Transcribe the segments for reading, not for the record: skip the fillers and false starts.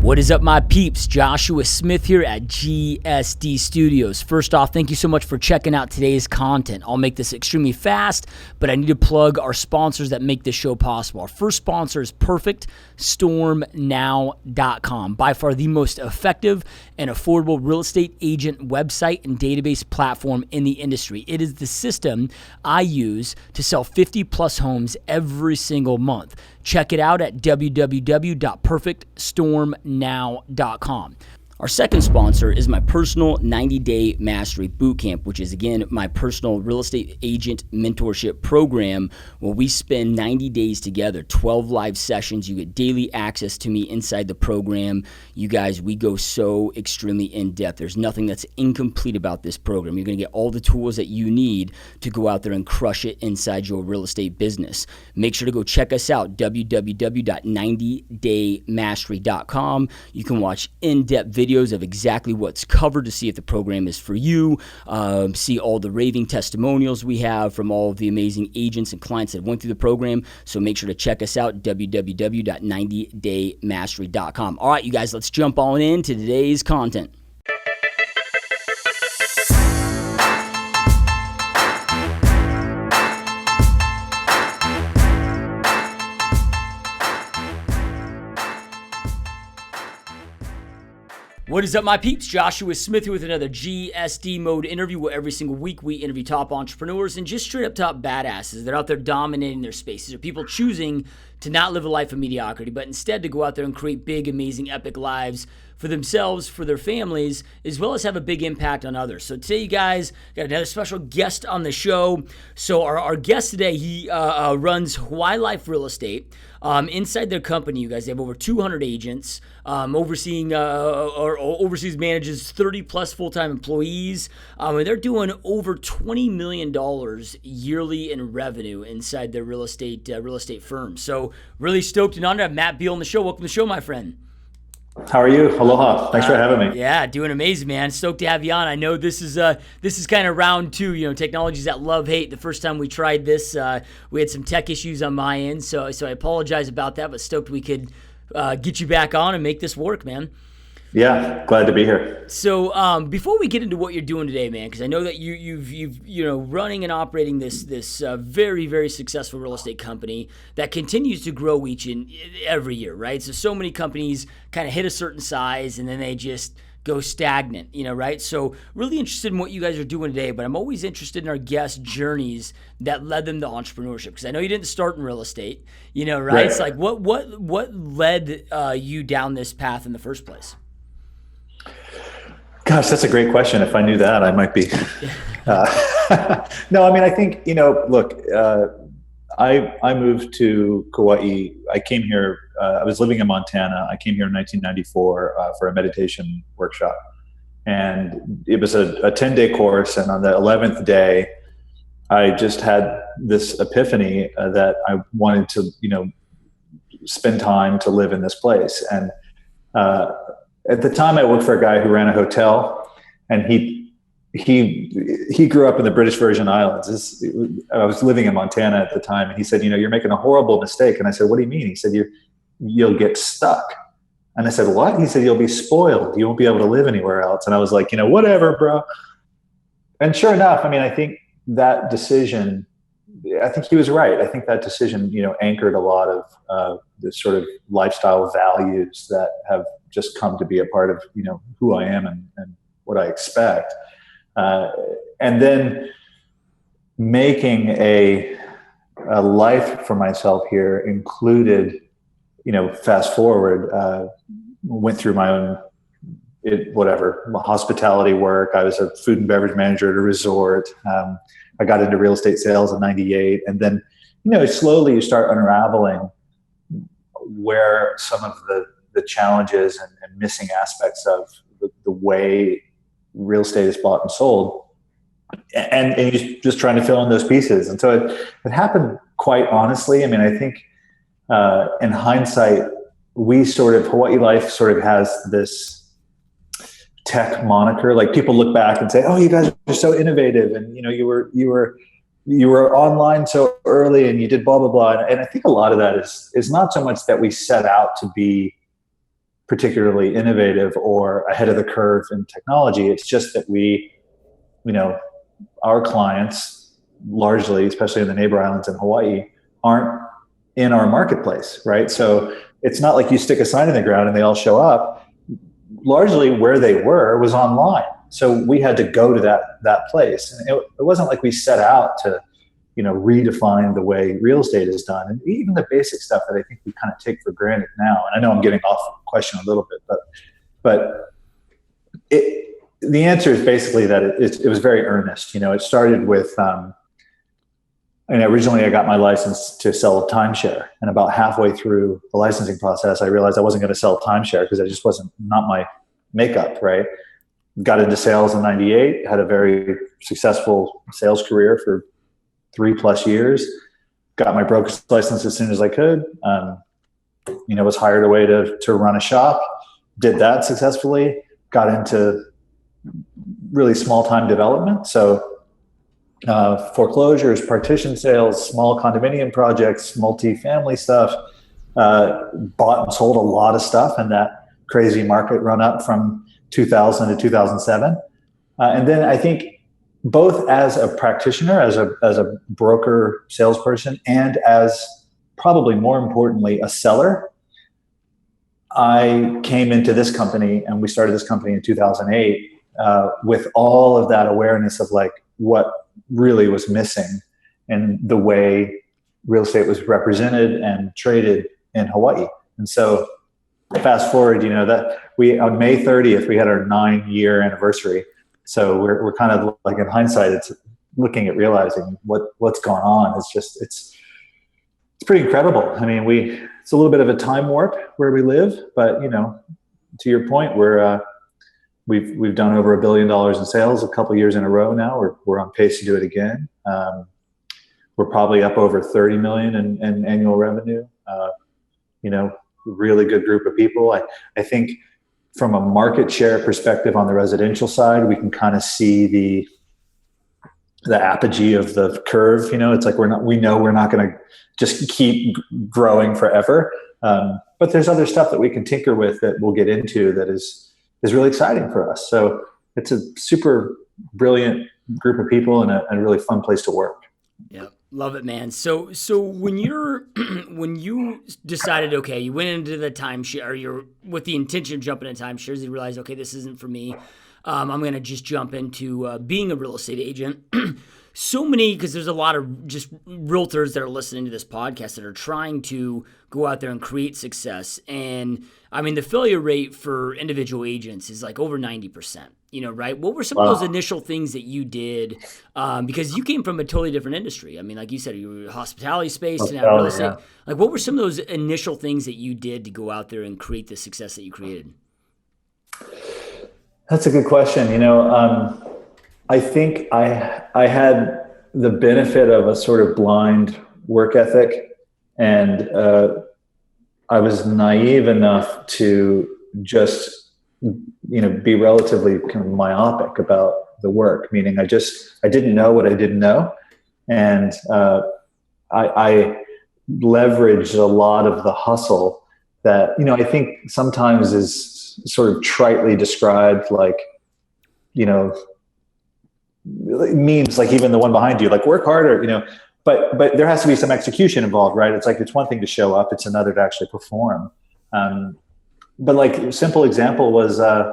What is up, my peeps? Joshua Smith here at GSD Studios. First off, thank you so much for checking out today's content. I'll make this extremely fast, but I need to plug our sponsors that make this show possible. Our first sponsor is PerfectStormNow.com, by far the most effective and affordable real estate agent website and database platform in the industry. It is the system I use to sell 50 plus homes every single month. Check it out at www.perfectstormnow.com. Our second sponsor is my personal 90-day mastery bootcamp, which is, again, my personal real estate agent mentorship program where we spend 90 days together, 12 live sessions. You get daily access to me inside the program. You guys, we go so extremely in-depth. There's nothing that's incomplete about this program. You're going to get all the tools that you need to go out there and crush it inside your real estate business. Make sure to go check us out, www.90daymastery.com. You can watch in-depth videos of exactly what's covered to see if the program is for you. See all the raving testimonials we have from all of the amazing agents and clients that went through the program. So make sure to check us out, www.90daymastery.com. All right, you guys, let's jump on into today's content. What is up, my peeps? Joshua Smith here with another GSD mode interview where every single week we interview top entrepreneurs and just straight up top badasses that are out there dominating their spaces, or people choosing to not live a life of mediocrity, but instead to go out there and create big, amazing, epic lives for themselves, for their families, as well as have a big impact on others. So today, you guys, got another special guest on the show. So our guest today, he runs Hawaii Life Real Estate. Inside their company, you guys, they have over 200 agents, oversees manages 30 plus full-time employees, and they're doing over $20 million yearly in revenue inside their real estate firm. So really stoked and honored to have Matt Beall on the show. Welcome to the show, my friend. How are you? Aloha. Thanks for having me. Yeah, doing amazing, man. Stoked to have you on. I know this is kind of round two. You know, technologies that love hate. The first time we tried this, we had some tech issues on my end, so I apologize about that. But stoked we could get you back on and make this work, man. Yeah, glad to be here. So before we get into what you're doing today, man, because I know that you've running and operating this very, very successful real estate company that continues to grow each and every year, right? So many companies kind of hit a certain size and then they just go stagnant, right? So really interested in what you guys are doing today, but I'm always interested in our guests' journeys that led them to entrepreneurship, because I know you didn't start in real estate, right? Right. It's like what led you down this path in the first place? Gosh, that's a great question. If I knew that, I might be. No, I mean, I think, look, I moved to Kauai. I came here, I was living in Montana. I came here in 1994 for a meditation workshop. And it was a 10-day course. And on the 11th day, I just had this epiphany that I wanted to, spend time to live in this place. And at the time, I worked for a guy who ran a hotel, and he grew up in the British Virgin Islands. I was living in Montana at the time, and he said, "You're making a horrible mistake." And I said, "What do you mean?" He said, "You'll get stuck." And I said, "What?" He said, "You'll be spoiled. You won't be able to live anywhere else." And I was like, whatever, bro. And sure enough, I mean, I think that decision, I think he was right. I think that decision, anchored a lot of the sort of lifestyle values that have just come to be a part of, who I am and what I expect. And then making a life for myself here included, fast forward, went through my own, hospitality work. I was a food and beverage manager at a resort. I got into real estate sales in 98. And then, slowly you start unraveling where some of the challenges and missing aspects of the way real estate is bought and sold. And you're just trying to fill in those pieces. And so it happened quite honestly. I mean, I think in hindsight, Hawaii Life sort of has this tech moniker. Like, people look back and say, "Oh, you guys are so innovative, and you were online so early, and you did blah blah blah." And I think a lot of that is not so much that we set out to be particularly innovative or ahead of the curve in technology. It's just that our clients largely, especially in the neighbor islands in Hawaii, aren't in our marketplace, right? So it's not like you stick a sign in the ground and they all show up. Largely where they were was online. So we had to go to that place. And it wasn't like we set out to, redefine the way real estate is done. And even the basic stuff that I think we kind of take for granted now. And I know I'm getting off the question a little bit, but the answer is basically that it was very earnest. It started with, originally I got my license to sell timeshare. And about halfway through the licensing process, I realized I wasn't going to sell timeshare because it just not my makeup, right? Got into sales in 98, had a very successful sales career for 3+ years, got my brokerage license as soon as I could, was hired away to run a shop, did that successfully, got into really small time development. So foreclosures, partition sales, small condominium projects, multifamily stuff, bought and sold a lot of stuff in that crazy market run up from 2000 to 2007. And then I think both as a practitioner, as a broker salesperson, and as probably more importantly, a seller, I came into this company and we started this company in 2008 with all of that awareness of like what really was missing in the way real estate was represented and traded in Hawaii. And so fast forward, that on May 30th, we had our 9-year anniversary. So we're kind of like in hindsight, it's looking at realizing what's going on. It's pretty incredible. I mean, it's a little bit of a time warp where we live, but to your point, we've done over $1 billion in sales a couple of years in a row now. We're on pace to do it again. We're probably up over 30 million in annual revenue. Really good group of people. I think from a market share perspective on the residential side, we can kind of see the apogee of the curve. It's like we know we're not going to just keep growing forever. But there's other stuff that we can tinker with that we'll get into that is really exciting for us. So it's a super brilliant group of people and a really fun place to work. Yeah. Love it, man. So when you decided, okay, you went into the timeshare, you're with the intention of jumping into timeshares, you realized, okay, this isn't for me. I'm going to just jump into being a real estate agent. So many, because there's a lot of just realtors that are listening to this podcast that are trying to go out there and create success. And I mean, the failure rate for individual agents is like over 90%, right? What were some of those initial things that you did? Because you came from a totally different industry. I mean, like you said, you were hospitality space and now real estate. Yeah. Like, what were some of those initial things that you did to go out there and create the success that you created? That's a good question. I think I had the benefit of a sort of blind work ethic, and I was naive enough to just, be relatively kind of myopic about the work, meaning I didn't know what I didn't know. And I leveraged a lot of the hustle that, I think sometimes is sort of tritely described like, memes, like even the one behind you, like work harder, but there has to be some execution involved, right? It's like, it's one thing to show up, it's another to actually perform. But like a simple example was, I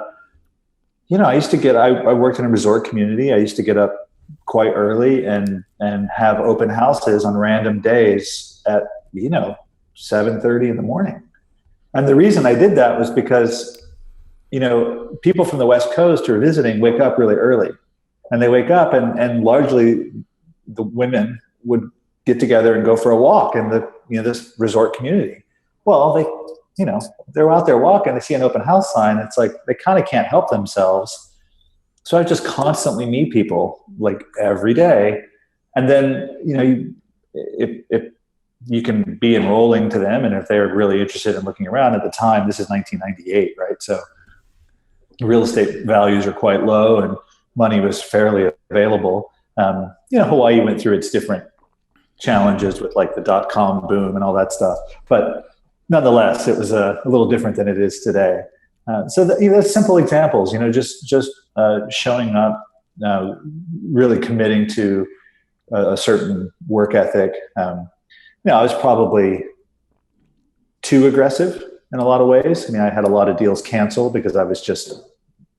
worked in a resort community. I used to get up quite early and have open houses on random days at, 7:30 in the morning. And the reason I did that was because, people from the West Coast who are visiting wake up really early. And they wake up and largely the women would get together and go for a walk in this resort community. Well, they're out there walking, they see an open house sign. It's like, they kind of can't help themselves. So I just constantly meet people like every day. And then, if you can be enrolling to them, and if they're really interested in looking around at the time, this is 1998, right? So real estate values are quite low and money was fairly available. Hawaii went through its different challenges with like the .com boom and all that stuff. But nonetheless, it was a little different than it is today. That's simple examples, just showing up, really committing to a certain work ethic. I was probably too aggressive in a lot of ways. I mean, I had a lot of deals canceled because I was just,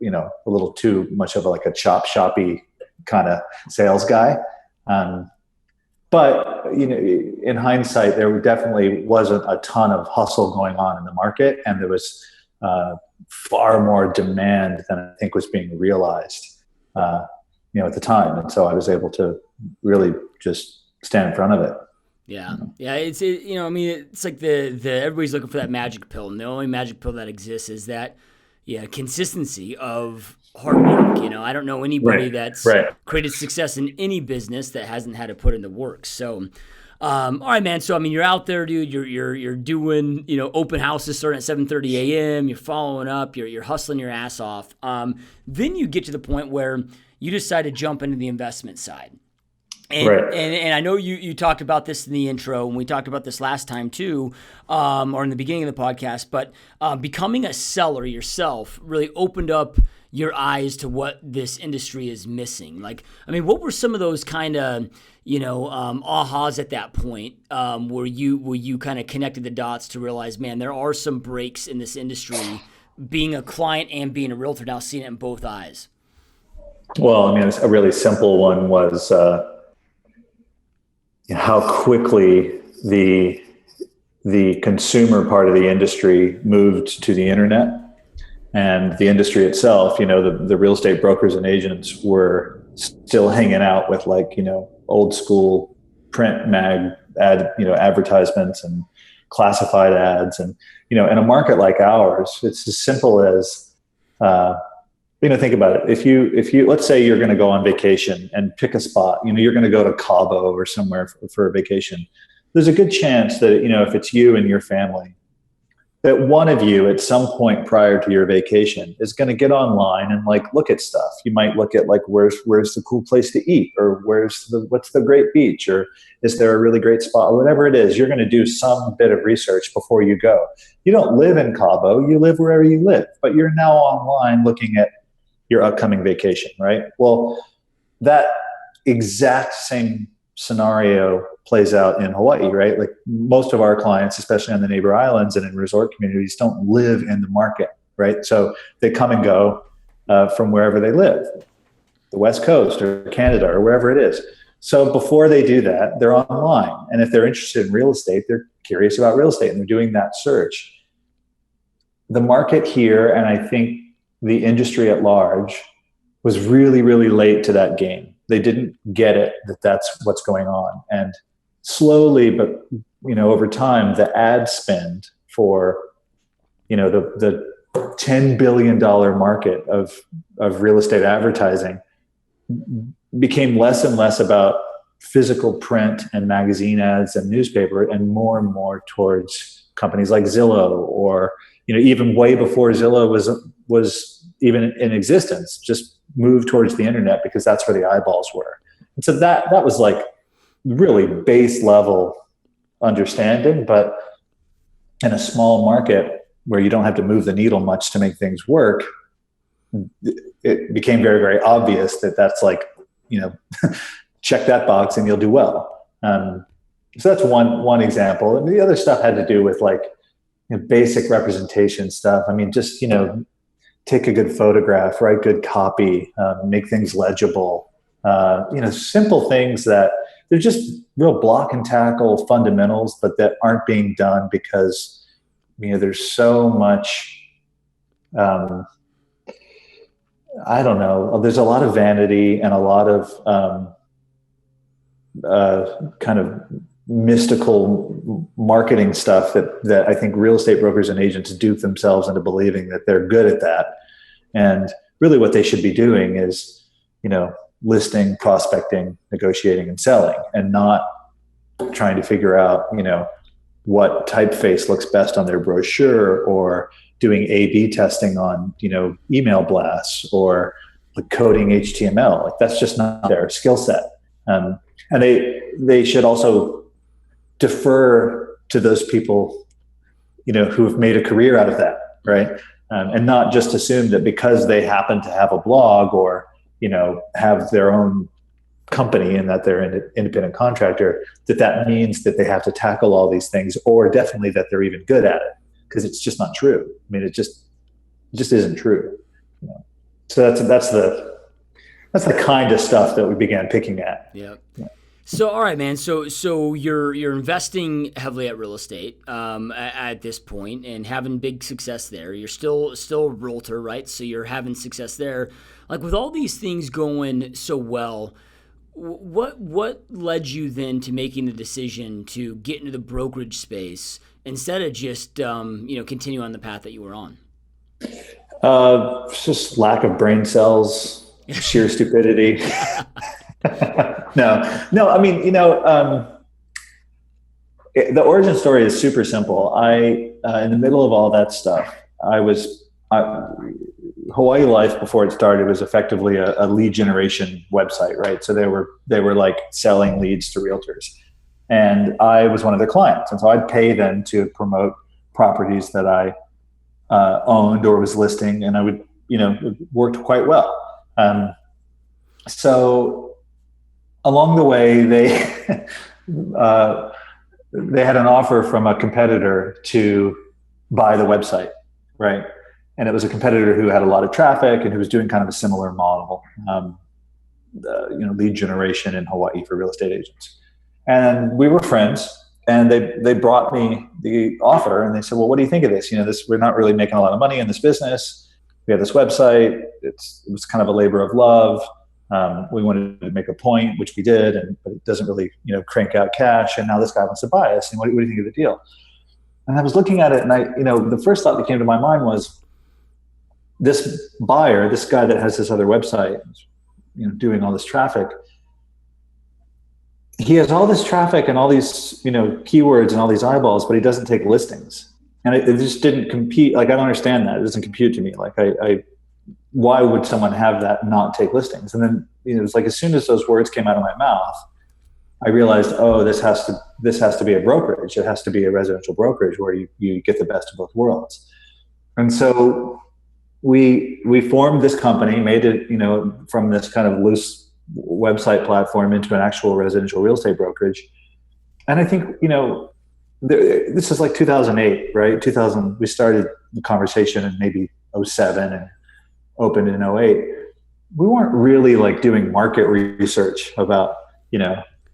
a little too much of a shoppy kind of sales guy. But in hindsight, there definitely wasn't a ton of hustle going on in the market, and there was far more demand than I think was being realized, at the time. And so I was able to really just stand in front of it. Yeah. Yeah. It's like the everybody's looking for that magic pill, and the only magic pill that exists is that, consistency of hard work. I don't know anybody that's created success in any business that hasn't had to put in the work. So, all right, man. So, you're out there, dude. You're doing, open houses starting at 7:30 a.m. You're following up. You're hustling your ass off. Then you get to the point where you decide to jump into the investment side. And I know you talked about this in the intro, and we talked about this last time too, or in the beginning of the podcast, but becoming a seller yourself really opened up your eyes to what this industry is missing. What were some of those kind of, ahas at that point, where you kind of connected the dots to realize, man, there are some breaks in this industry, being a client and being a realtor, now seeing it in both eyes? Well, a really simple one was, how quickly the consumer part of the industry moved to the internet, and the industry itself, the real estate brokers and agents were still hanging out with old school print mag advertisements and classified ads. And, in a market like ours, it's as simple as, think about it. If you let's say you're going to go on vacation and pick a spot, you're going to go to Cabo or somewhere for a vacation. There's a good chance that, if it's you and your family, that one of you at some point prior to your vacation is going to get online and look at stuff. You might look at where's the cool place to eat, or what's the great beach, or is there a really great spot, or whatever it is. You're going to do some bit of research before you go. You don't live in Cabo, you live wherever you live, but you're now online looking at your upcoming vacation, right? Well, that exact same scenario plays out in Hawaii, right? Most of our clients, especially on the neighbor islands and in resort communities, don't live in the market, right? So they come and go from wherever they live, the West Coast or Canada or wherever it is. So before they do that, they're online. And if they're interested in real estate, they're curious about real estate and they're doing that search. The market here, and I think the industry at large, was really, really late to that game. They didn't get it that that's what's going on. And slowly, but over time, the ad spend for the $10 billion market of real estate advertising became less and less about physical print and magazine ads and newspaper, and more towards companies like Zillow, or even way before Zillow was even in existence, just moved towards the internet because that's where the eyeballs were. And so that was really base level understanding, but in a small market where you don't have to move the needle much to make things work, it became very, very obvious that that's check that box and you'll do well. So that's one example. And the other stuff had to do with basic representation stuff. Just, take a good photograph, write good copy, make things legible, simple things that they're just real block and tackle fundamentals, but that aren't being done because, there's so much, I don't know, there's a lot of vanity and a lot of kind of mystical marketing stuff that I think real estate brokers and agents dupe themselves into believing that they're good at that. And really what they should be doing is, listing, prospecting, negotiating, and selling, and not trying to figure out, what typeface looks best on their brochure, or doing A/B testing on, email blasts, or coding HTML. That's just not their skill set. And they should also defer to those people who have made a career out of that, right? And not just assume that because they happen to have a blog or have their own company and that they're an independent contractor, that means that they have to tackle all these things, or definitely that they're even good at it, because it's just not true. I mean, it just isn't true. So that's the kind of stuff that we began picking at. Yeah. So, all right, man. So you're investing heavily at real estate at this point and having big success there. You're still a realtor, right? So you're having success there. Like, with all these things going so well, what led you then to making the decision to get into the brokerage space instead of just continue on the path that you were on? Just lack of brain cells, sheer stupidity. No. I mean, the origin story is super simple. In the middle of all that stuff, Hawaii Life, before it started, was effectively a lead generation website, right? So they were like selling leads to realtors, and I was one of their clients, and so I'd pay them to promote properties that I owned or was listing, and I would, it worked quite well. So along the way, they had an offer from a competitor to buy the website, right? And it was a competitor who had a lot of traffic and who was doing kind of a similar model, lead generation in Hawaii for real estate agents. And we were friends, and they brought me the offer, and they said, "Well, what do you think of this? We're not really making a lot of money in this business. We have this website. It was kind of a labor of love. We wanted to make a point, which we did, but it doesn't really, crank out cash. And now this guy wants to buy us. And what do you think of the deal?" And I was looking at it, and the first thought that came to my mind was, this buyer, this guy that has this other website, doing all this traffic, he has all this traffic and all these, keywords and all these eyeballs, but he doesn't take listings. And it just didn't compete. Like, I don't understand that. It doesn't compute to me. Like, why would someone have that and not take listings? And then, it was like, as soon as those words came out of my mouth, I realized, this has to be a brokerage. It has to be a residential brokerage where you get the best of both worlds. And so we formed this company, made it, from this kind of loose website platform into an actual residential real estate brokerage. And I think, this is like 2008, right? We started the conversation in maybe 2007 and opened in 2008. We weren't really like doing market research about,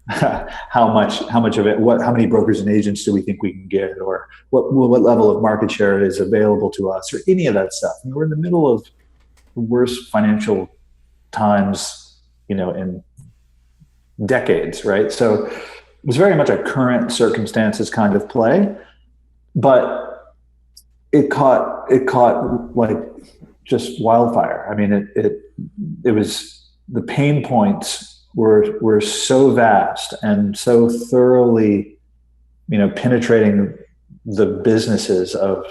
how much of it, how many brokers and agents do we think we can get, or what level of market share is available to us, or any of that stuff. And we're in the middle of the worst financial times, in decades, right? So it was very much a current circumstances kind of play, but it caught like just wildfire. I mean, it was, the pain points were so vast and so thoroughly, penetrating the businesses of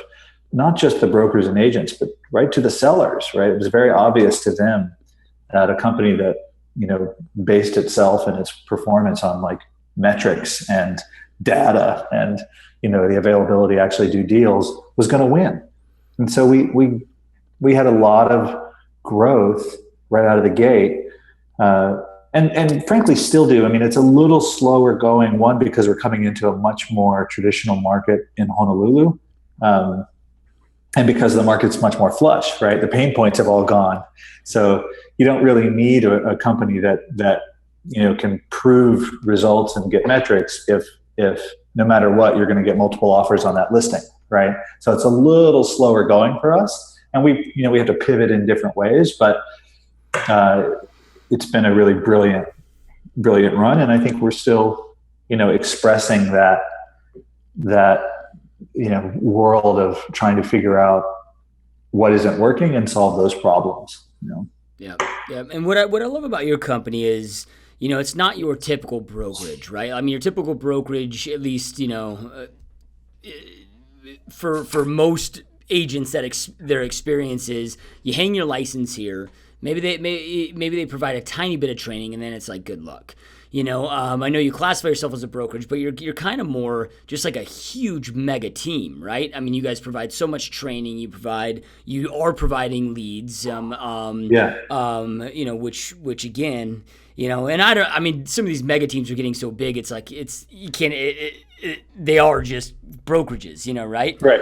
not just the brokers and agents, but right to the sellers, right? It was very obvious to them that a company that, based itself and its performance on like metrics and data and, the availability to actually do deals was going to win. And so we had a lot of growth right out of the gate. And frankly still do. I mean, it's a little slower going, one, because we're coming into a much more traditional market in Honolulu. And because the market's much more flush, right? The pain points have all gone. So you don't really need a company that can prove results and get metrics if no matter what, you're going to get multiple offers on that listing, right? So it's a little slower going for us. And we have to pivot in different ways, but it's been a really brilliant run. And I think we're still, expressing that world of trying to figure out what isn't working and solve those problems. Yeah. And what I love about your company is, it's not your typical brokerage, right? I mean, your typical brokerage, at least, for most agents, their experience is you hang your license here. Maybe they provide a tiny bit of training, and then it's like good luck. I know you classify yourself as a brokerage, but you're kind of more just like a huge mega team, right? I mean, you guys provide so much training. You are providing leads. Which again, and I mean, some of these mega teams are getting so big. It's like you can't. They are just brokerages, right? Right.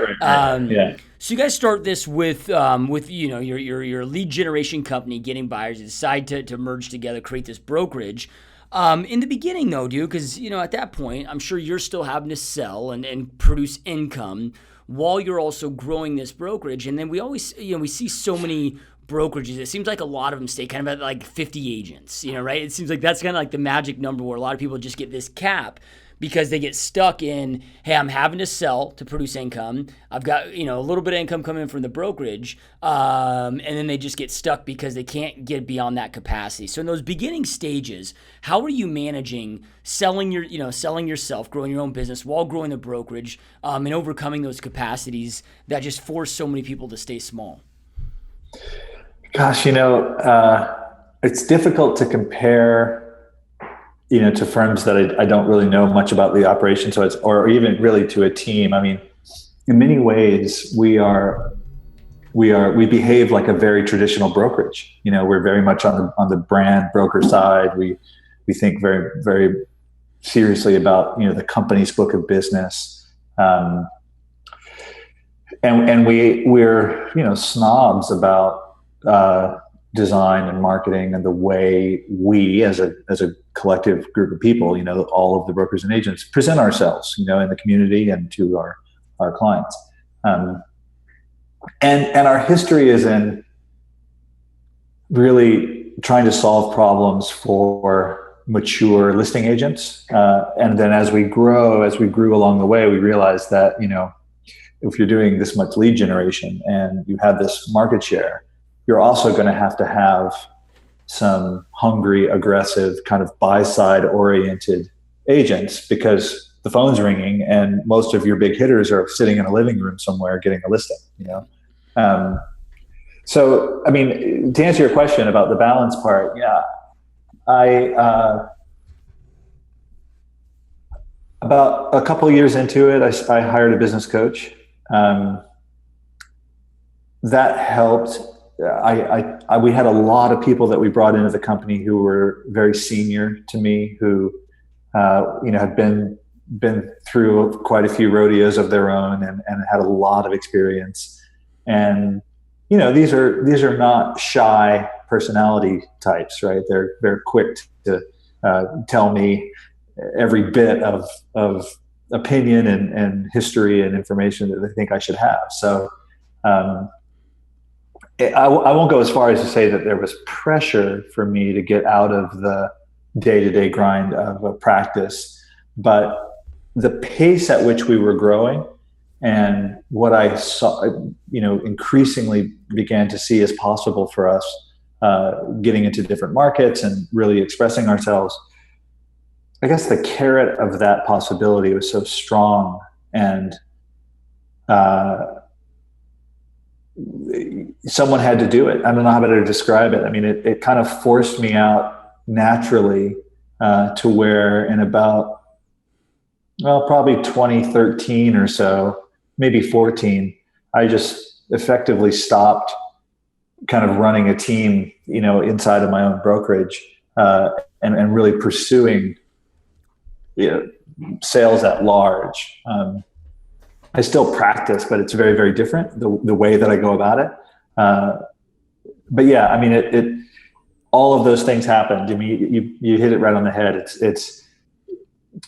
Yeah. So you guys start this with your lead generation company getting buyers. You decide to merge together, create this brokerage. In the beginning, though, dude, because at that point, I'm sure you're still having to sell and produce income while you're also growing this brokerage. And then we always, we see so many brokerages. It seems like a lot of them stay kind of at like 50 agents, right? It seems like that's kind of like the magic number where a lot of people just get this cap because they get stuck in, hey, I'm having to sell to produce income. I've got, a little bit of income coming in from the brokerage. And then they just get stuck because they can't get beyond that capacity. So in those beginning stages, how are you managing selling yourself, growing your own business while growing the brokerage, and overcoming those capacities that just force so many people to stay small? Gosh, it's difficult to compare to firms that I don't really know much about the operation. So or even really to a team. I mean, in many ways, we behave like a very traditional brokerage. We're very much on the brand broker side. We think very, very seriously about, the company's book of business. And we're, snobs about, design and marketing and the way we as a collective group of people, all of the brokers and agents present ourselves, in the community and to our clients. And our history is in really trying to solve problems for mature listing agents. And then as we grew along the way, we realized that, if you're doing this much lead generation and you have this market share, you're also going to have some hungry, aggressive, kind of buy-side oriented agents because the phone's ringing and most of your big hitters are sitting in a living room somewhere getting a listing, So, I mean, to answer your question about the balance part, yeah, about a couple of years into it, I hired a business coach. That helped. We had a lot of people that we brought into the company who were very senior to me, who had been through quite a few rodeos of their own and had a lot of experience. And these are not shy personality types, right? They're quick to tell me every bit of opinion and history and information that they think I should have. So. I won't go as far as to say that there was pressure for me to get out of the day-to-day grind of a practice, but the pace at which we were growing and what I saw, increasingly began to see as possible for us, getting into different markets and really expressing ourselves. I guess the carrot of that possibility was so strong, and someone had to do it. I don't know how better to describe it. I mean, it kind of forced me out naturally to where in about, probably 2013 or so, maybe 14, I just effectively stopped kind of running a team, inside of my own brokerage, and really pursuing sales at large. I still practice, but it's very, very different, the way that I go about it. But yeah, I mean, all of those things happened. I mean, you hit it right on the head. It's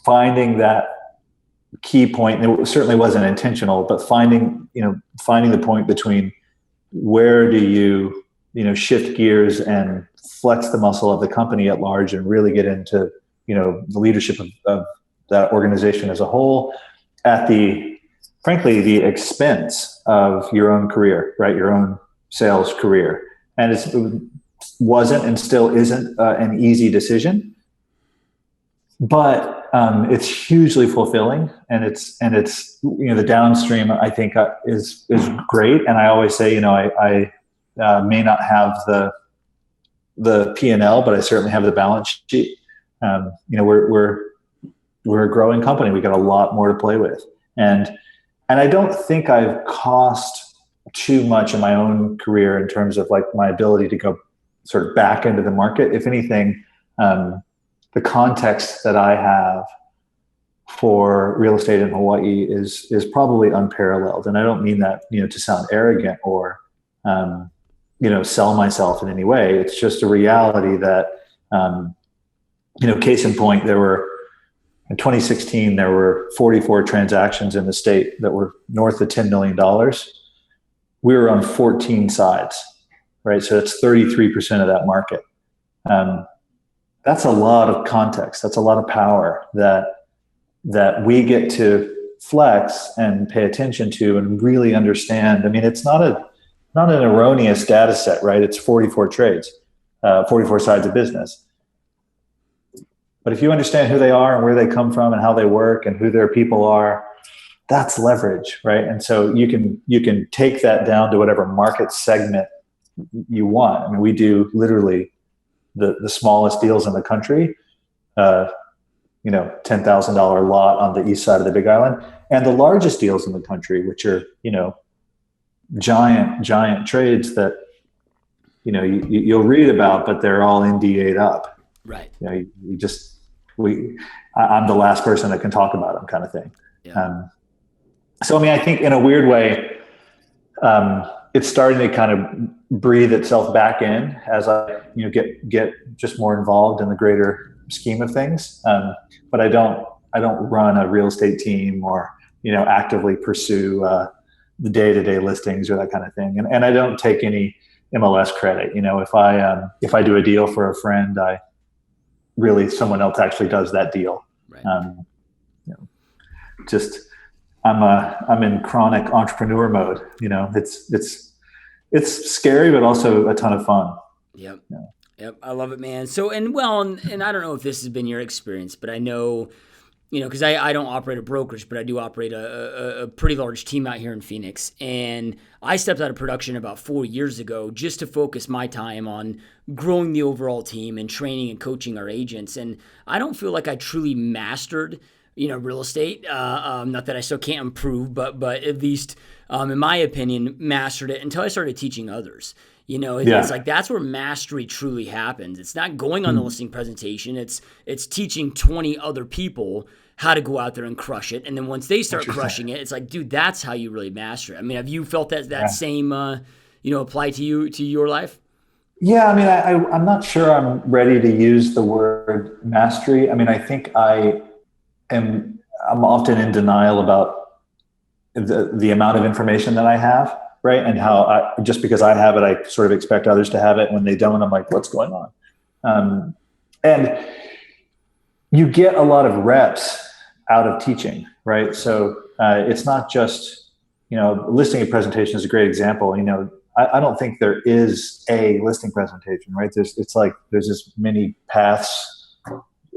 finding that key point, and it certainly wasn't intentional, but finding the point between where do you shift gears and flex the muscle of the company at large and really get into, the leadership of that organization as a whole at frankly, the expense of your own career, right? Your own sales career. And it wasn't and still isn't an easy decision, but it's hugely fulfilling, and it's the downstream I think is great. And I always say, I may not have the P&L, but I certainly have the balance sheet. We're a growing company. We got a lot more to play with. And I don't think I've cost too much in my own career in terms of like my ability to go sort of back into the market. If anything, the context that I have for real estate in Hawaii is probably unparalleled. And I don't mean that, to sound arrogant or, sell myself in any way. It's just a reality that, case in point, in 2016, there were 44 transactions in the state that were north of $10 million. We were on 14 sides, right? So that's 33% of that market. That's a lot of context. That's a lot of power that we get to flex and pay attention to and really understand. I mean, it's not an erroneous data set, right? It's 44 trades, 44 sides of business. But if you understand who they are and where they come from and how they work and who their people are, that's leverage, right? And so you can take that down to whatever market segment you want. I mean, we do literally the smallest deals in the country, $10,000 lot on the east side of the Big Island, and the largest deals in the country, which are, giant trades that, you'll read about, but they're all NDA'd up. Right. I'm the last person that can talk about them, kind of thing. Yeah. So, I mean, I think in a weird way, it's starting to kind of breathe itself back in as I, get just more involved in the greater scheme of things. But I don't run a real estate team or, actively pursue the day-to-day listings or that kind of thing. And I don't take any MLS credit. If I do a deal for a friend, someone else actually does that deal. Right. I'm in chronic entrepreneur mode. It's scary, but also a ton of fun. Yep. Yeah. Yep. I love it, man. So, and I don't know if this has been your experience, but I know, because I don't operate a brokerage, but I do operate a pretty large team out here in Phoenix. And I stepped out of production about 4 years ago just to focus my time on growing the overall team and training and coaching our agents. And I don't feel like I truly mastered, real estate. Not that I still can't improve, but at least, in my opinion, mastered it until I started teaching others. It's like that's where mastery truly happens. It's not going on the listing presentation. It's teaching 20 other people how to go out there and crush it. And then once they start crushing it, it's like, dude, that's how you really master it. I mean, have you felt that same, apply to your life? Yeah. I mean, I'm not sure I'm ready to use the word mastery. I mean, I think I'm often in denial about the amount of information that I have. Right. And how just because I have it, I sort of expect others to have it. When they don't, I'm like, what's going on? And you get a lot of reps out of teaching, right? So it's not just, listing a presentation is a great example. I don't think there is a listing presentation, right? There's as many paths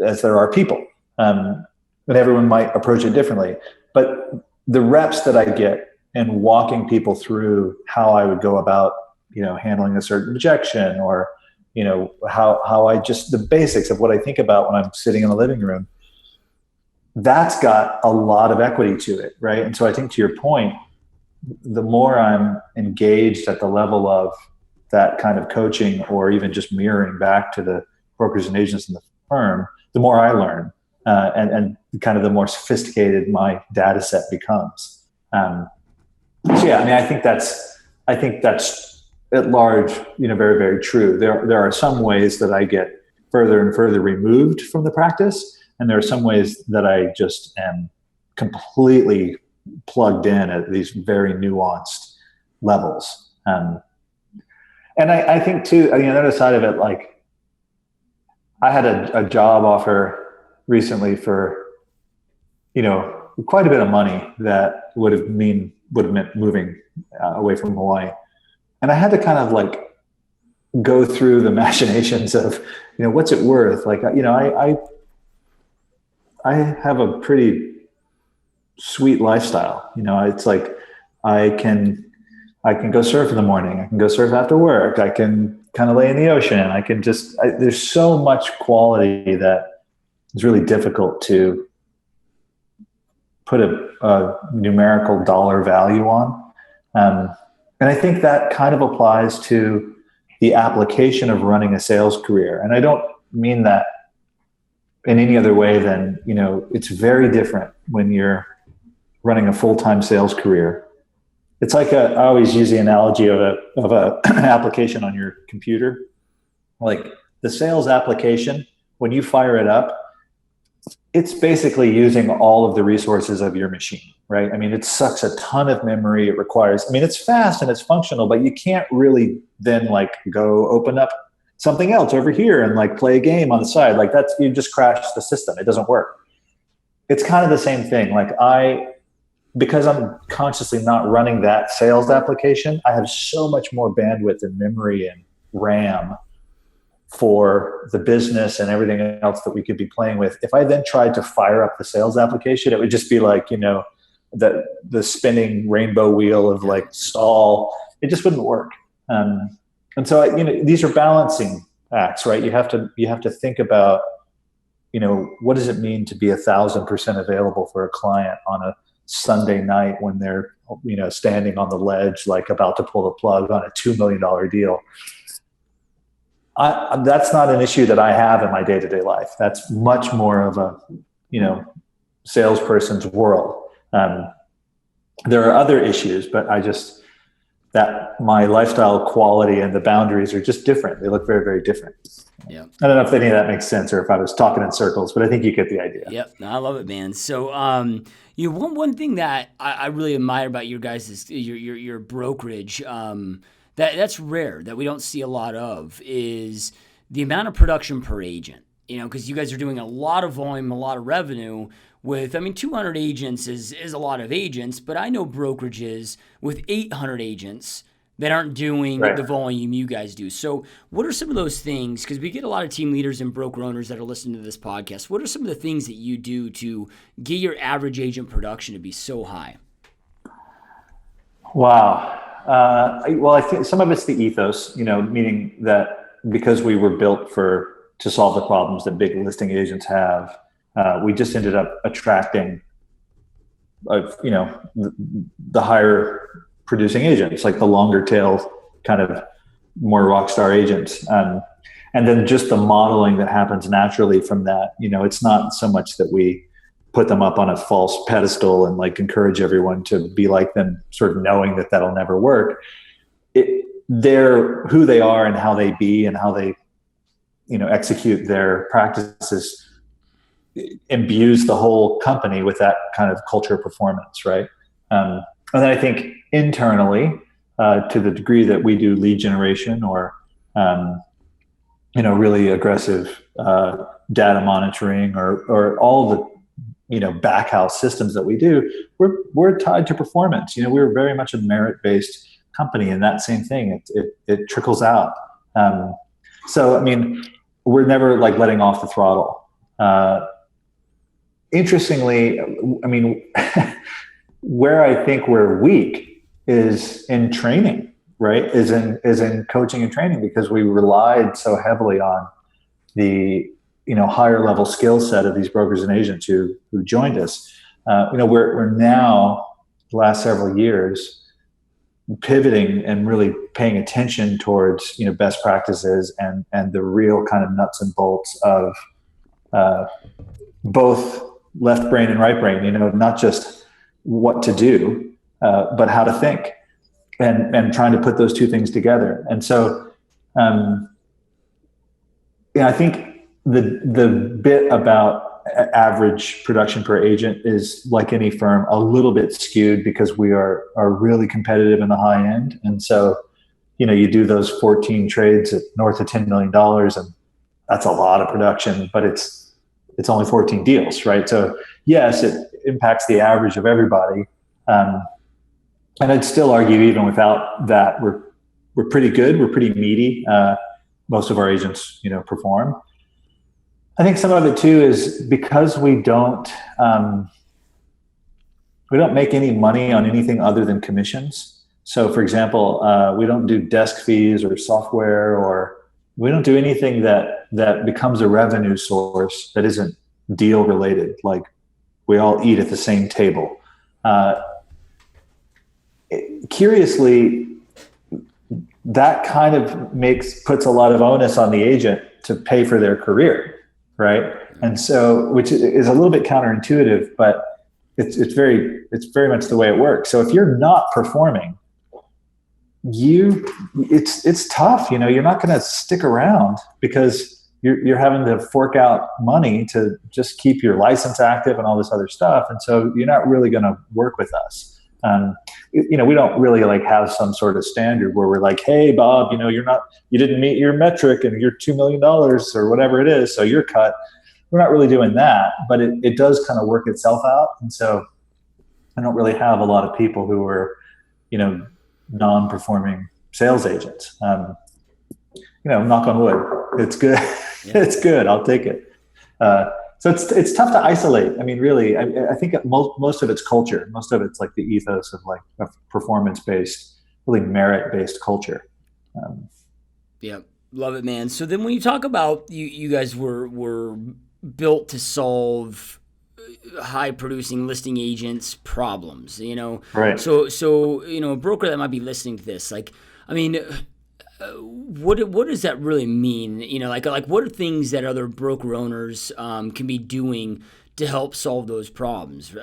as there are people, and everyone might approach it differently. But the reps that I get and walking people through how I would go about, handling a certain rejection or, how I just the basics of what I think about when I'm sitting in the living room, that's got a lot of equity to it. Right. And so I think to your point, the more I'm engaged at the level of that kind of coaching or even just mirroring back to the brokers and agents in the firm, the more I learn and kind of the more sophisticated my data set becomes. So yeah, I mean, I think that's at large, very, very true. There are some ways that I get further and further removed from the practice, and there are some ways that I just am completely plugged in at these very nuanced levels. And I think too, on the other side of it, like I had a job offer recently for, quite a bit of money that would have meant moving away from Hawaii. And I had to kind of like go through the machinations of, what's it worth? Like, I have a pretty sweet lifestyle. It's like I can go surf in the morning. I can go surf after work. I can kind of lay in the ocean. I can there's so much quality that is really difficult to put a numerical dollar value on. And I think that kind of applies to the application of running a sales career. And I don't mean that in any other way than, it's very different when you're running a full-time sales career. It's like I always use the analogy of a application on your computer. Like the sales application, when you fire it up, it's basically using all of the resources of your machine, right? I mean, it sucks a ton of memory. It requires, it's fast and it's functional, but you can't really then like go open up something else over here and like play a game on the side. Like you just crash the system. It doesn't work. It's kind of the same thing. Like because I'm consciously not running that sales application, I have so much more bandwidth and memory and RAM for the business and everything else that we could be playing with. If I then tried to fire up the sales application, it would just be like, the spinning rainbow wheel of like stall. It just wouldn't work. And so, these are balancing acts, right? You have to think about, what does it mean to be 1,000% available for a client on a Sunday night when they're, standing on the ledge, like about to pull the plug on a $2 million deal. That's not an issue that I have in my day-to-day life. That's much more of a, salesperson's world. There are other issues, but that my lifestyle quality and the boundaries are just different. They look very, very different. Yeah. I don't know if any of that makes sense or if I was talking in circles, but I think you get the idea. Yep. No, I love it, man. So, one thing that I really admire about your guys is your brokerage. That's rare, that we don't see a lot of, is the amount of production per agent. Because you guys are doing a lot of volume, a lot of revenue with, 200 agents is a lot of agents, but I know brokerages with 800 agents that aren't doing the volume you guys do. So what are some of those things? Because we get a lot of team leaders and broker owners that are listening to this podcast. What are some of the things that you do to get your average agent production to be so high? Wow. Well, I think some of it's the ethos, meaning that because we were built to solve the problems that big listing agents have, we just ended up attracting, the higher producing agents, like the longer tail kind of more rock star agents. And then just the modeling that happens naturally from that, it's not so much that we put them up on a false pedestal and like encourage everyone to be like them, sort of knowing that that'll never work. They're who they are and how they be and how they, execute their practices imbues the whole company with that kind of culture of performance, right? And then I think internally, to the degree that we do lead generation or, really aggressive data monitoring or all the, back house systems that we do, we're tied to performance. We're very much a merit-based company, and that same thing, it trickles out. So, we're never like letting off the throttle. Interestingly, where I think we're weak is in training, right? Is in coaching and training, because we relied so heavily on the higher level skill set of these brokers and agents who joined us. We're now, the last several years, pivoting and really paying attention towards best practices and the real kind of nuts and bolts of both left brain and right brain. Not just what to do, but how to think, and trying to put those two things together. And so, I think the bit about average production per agent is, like any firm, a little bit skewed because we are really competitive in the high end. And so, you do those 14 trades at north of $10 million, and that's a lot of production, but it's only 14 deals, right? So yes, it impacts the average of everybody. And I'd still argue, even without that, we're pretty good. We're pretty meaty. Most of our agents, perform. I think some of it too is because we don't make any money on anything other than commissions. So, for example, we don't do desk fees or software, or we don't do anything that becomes a revenue source that isn't deal related, like we all eat at the same table. Curiously, that kind of puts a lot of onus on the agent to pay for their career, right? And so, which is a little bit counterintuitive, but it's very much the way it works. So if you're not performing, it's tough. You're not going to stick around because you're having to fork out money to just keep your license active and all this other stuff. And so you're not really going to work with us. We don't really like have some sort of standard where we're like, hey, Bob, you didn't meet your metric and you're $2 million or whatever it is, so you're cut. We're not really doing that, but it does kind of work itself out. And so I don't really have a lot of people who are, non-performing sales agents. Knock on wood, it's good. Yeah. It's good. I'll take it. So it's tough to isolate. I mean, really, I think most of it's culture. Most of it's like the ethos of like a performance-based, really merit-based culture. Yeah, love it, man. So then when you talk about you guys were built to solve high-producing listing agents' problems, Right. So a broker that might be listening to this, like, I mean, what does that really mean? Like what are things that other broker owners can be doing to help solve those problems?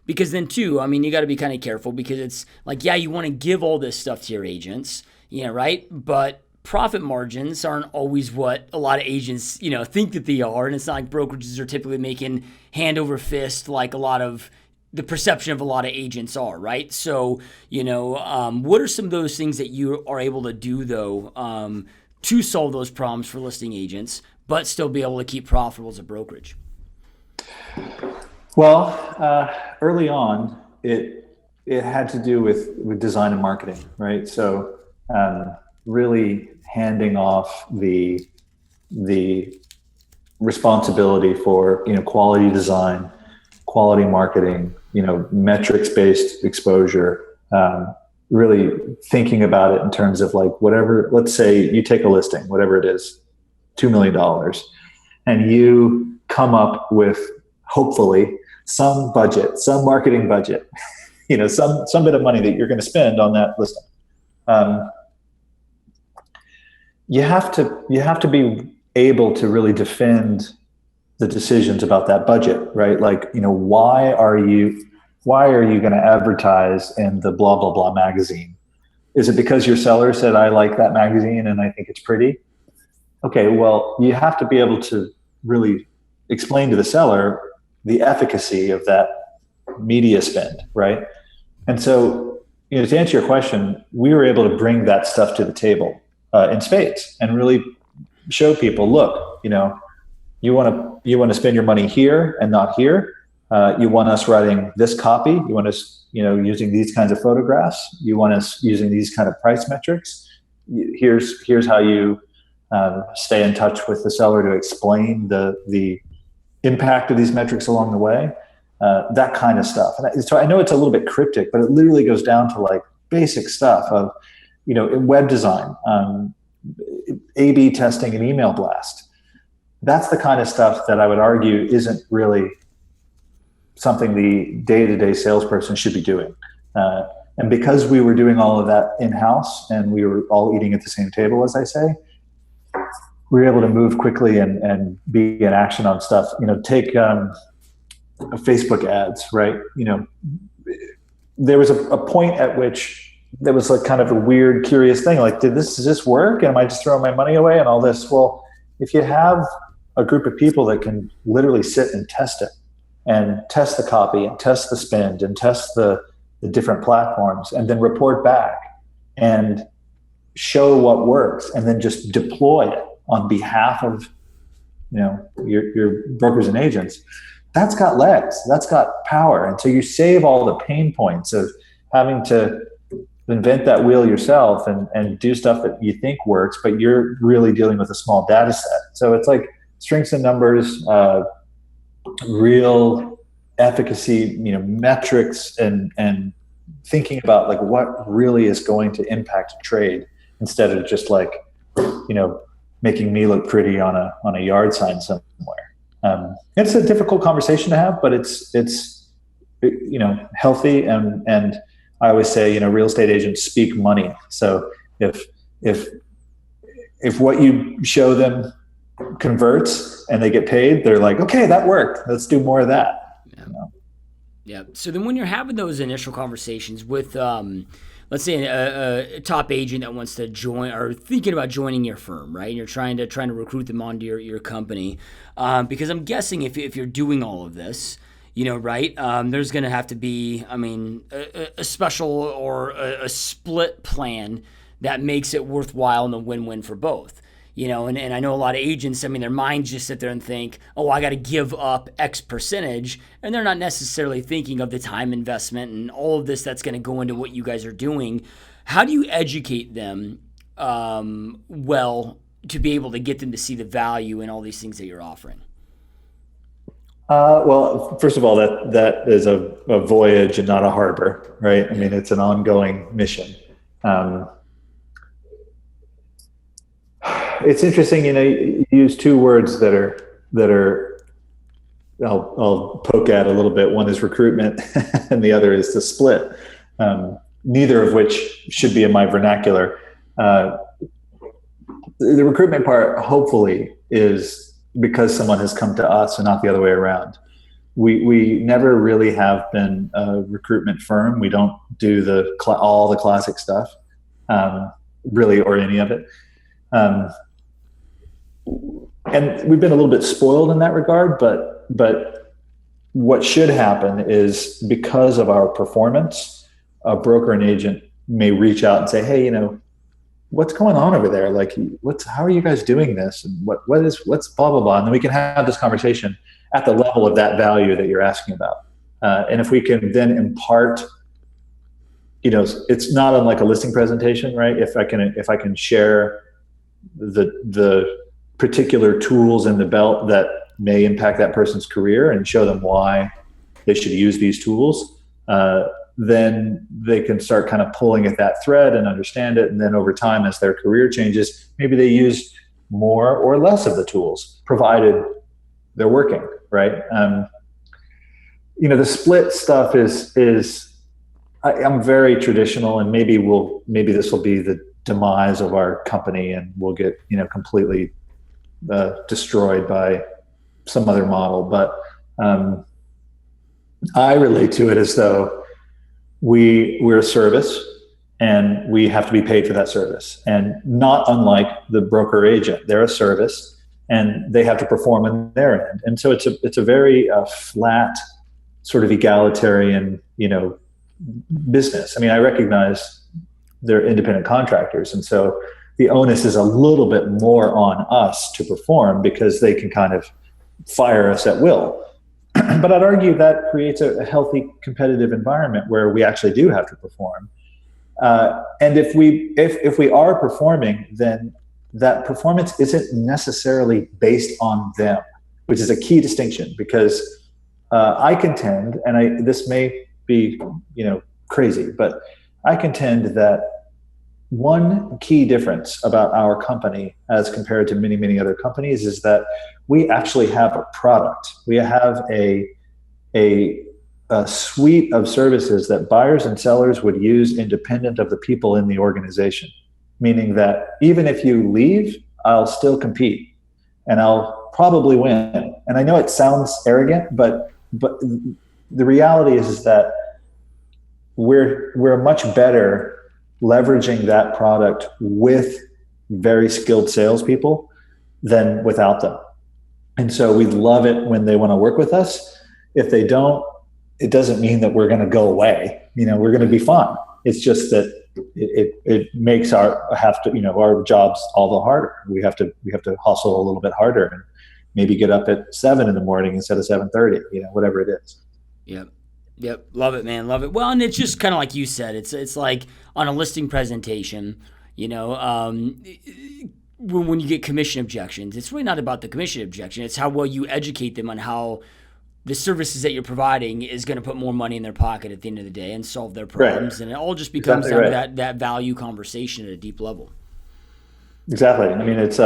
Because then too, I mean, you got to be kind of careful because it's like, yeah, you want to give all this stuff to your agents, right? But profit margins aren't always what a lot of agents, think that they are. And it's not like brokerages are typically making hand over fist like a lot of the perception of a lot of agents are, right? So, what are some of those things that you are able to do though, to solve those problems for listing agents, but still be able to keep profitable as a brokerage? Well, early on, it had to do with design and marketing, right? So, really handing off the responsibility for quality design, quality marketing, metrics-based exposure, really thinking about it in terms of like whatever, let's say you take a listing, whatever it is, $2 million, and you come up with hopefully some budget, some marketing budget, some bit of money that you're going to spend on that listing. You have to be able to really defend the decisions about that budget, right? Like, why are you going to advertise in the blah, blah, blah magazine? Is it because your seller said, I like that magazine and I think it's pretty? Okay, well, you have to be able to really explain to the seller the efficacy of that media spend, right? And so, to answer your question, we were able to bring that stuff to the table in spades and really show people, look, you want to spend your money here and not here. You want us writing this copy. You want us, using these kinds of photographs. You want us using these kind of price metrics. Here's how you stay in touch with the seller to explain the impact of these metrics along the way. That kind of stuff. And so I know it's a little bit cryptic, but it literally goes down to like basic stuff of, in web design, A/B testing and email blast. That's the kind of stuff that I would argue isn't really something the day-to-day salesperson should be doing. And because we were doing all of that in-house and we were all eating at the same table, as I say, we were able to move quickly and be in action on stuff. Take Facebook ads, right? There was a point at which there was like kind of a weird, curious thing. Like, does this work? And am I just throwing my money away and all this? Well, if you have a group of people that can literally sit and test it and test the copy and test the spend and test the different platforms and then report back and show what works and then just deploy it on behalf of, your brokers and agents, that's got legs, that's got power. And so you save all the pain points of having to invent that wheel yourself and do stuff that you think works, but you're really dealing with a small data set. So it's like strengths and numbers, real efficacy, metrics, and thinking about like what really is going to impact a trade instead of just like, making me look pretty on a yard sign somewhere. It's a difficult conversation to have, but it's healthy, and I always say, real estate agents speak money. So if what you show them converts and they get paid, they're like, okay, that worked. Let's do more of that. Yeah. Yeah. So then when you're having those initial conversations with, let's say a top agent that wants to join or thinking about joining your firm, right? And you're trying to recruit them onto your company. Because I'm guessing if you're doing all of this, right, there's going to have to be, a special or a split plan that makes it worthwhile and a win-win for both. And I know a lot of agents, their minds just sit there and think, oh, I got to give up X percentage. And they're not necessarily thinking of the time investment and all of this that's going to go into what you guys are doing. How do you educate them well to be able to get them to see the value in all these things that you're offering? Well, first of all, that is a voyage and not a harbor, right? It's an ongoing mission. It's interesting, you use two words that are I'll poke at a little bit. One is recruitment and the other is the split. Neither of which should be in my vernacular. The recruitment part, hopefully, is because someone has come to us and not the other way around. We never really have been a recruitment firm. We don't do all the classic stuff, really, or any of it. And we've been a little bit spoiled in that regard, but what should happen is, because of our performance, a broker and agent may reach out and say, hey, what's going on over there? Like, how are you guys doing this? And what's blah, blah, blah. And then we can have this conversation at the level of that value that you're asking about. And if we can then impart, it's not unlike a listing presentation, right? If I can share the particular tools in the belt that may impact that person's career and show them why they should use these tools, then they can start kind of pulling at that thread and understand it. And then over time, as their career changes, maybe they use more or less of the tools, provided they're working, right? The split stuff is I'm very traditional, and maybe this will be the demise of our company, and we'll get completely destroyed by some other model. But I relate to it as though we're a service, and we have to be paid for that service. And not unlike the broker agent, they're a service, and they have to perform on their end. And so it's a very flat, sort of egalitarian, business. I recognize they're independent contractors, and so the onus is a little bit more on us to perform, because they can kind of fire us at will. But I'd argue that creates a healthy competitive environment where we actually do have to perform. And if we are performing, then that performance isn't necessarily based on them, which is a key distinction, because I contend, and this may be crazy, but I contend that one key difference about our company as compared to many, many other companies is that we actually have a product. We have a suite of services that buyers and sellers would use independent of the people in the organization, meaning that even if you leave, I'll still compete and I'll probably win. And I know it sounds arrogant, but the reality is that we're much better leveraging that product with very skilled salespeople than without them. And so we love it when they want to work with us. If they don't, it doesn't mean that we're going to go away. We're going to be fine. It's just that it makes our jobs all the harder. We have to hustle a little bit harder and maybe get up at 7 a.m. instead of 7:30. Whatever it is. Yep. Love it, man. Love it. Well, and it's just kind of like you said, it's like on a listing presentation, when you get commission objections, it's really not about the commission objection. It's how well you educate them on how the services that you're providing is going to put more money in their pocket at the end of the day and solve their problems. Right. And it all just becomes down to that value conversation at a deep level. Exactly. It's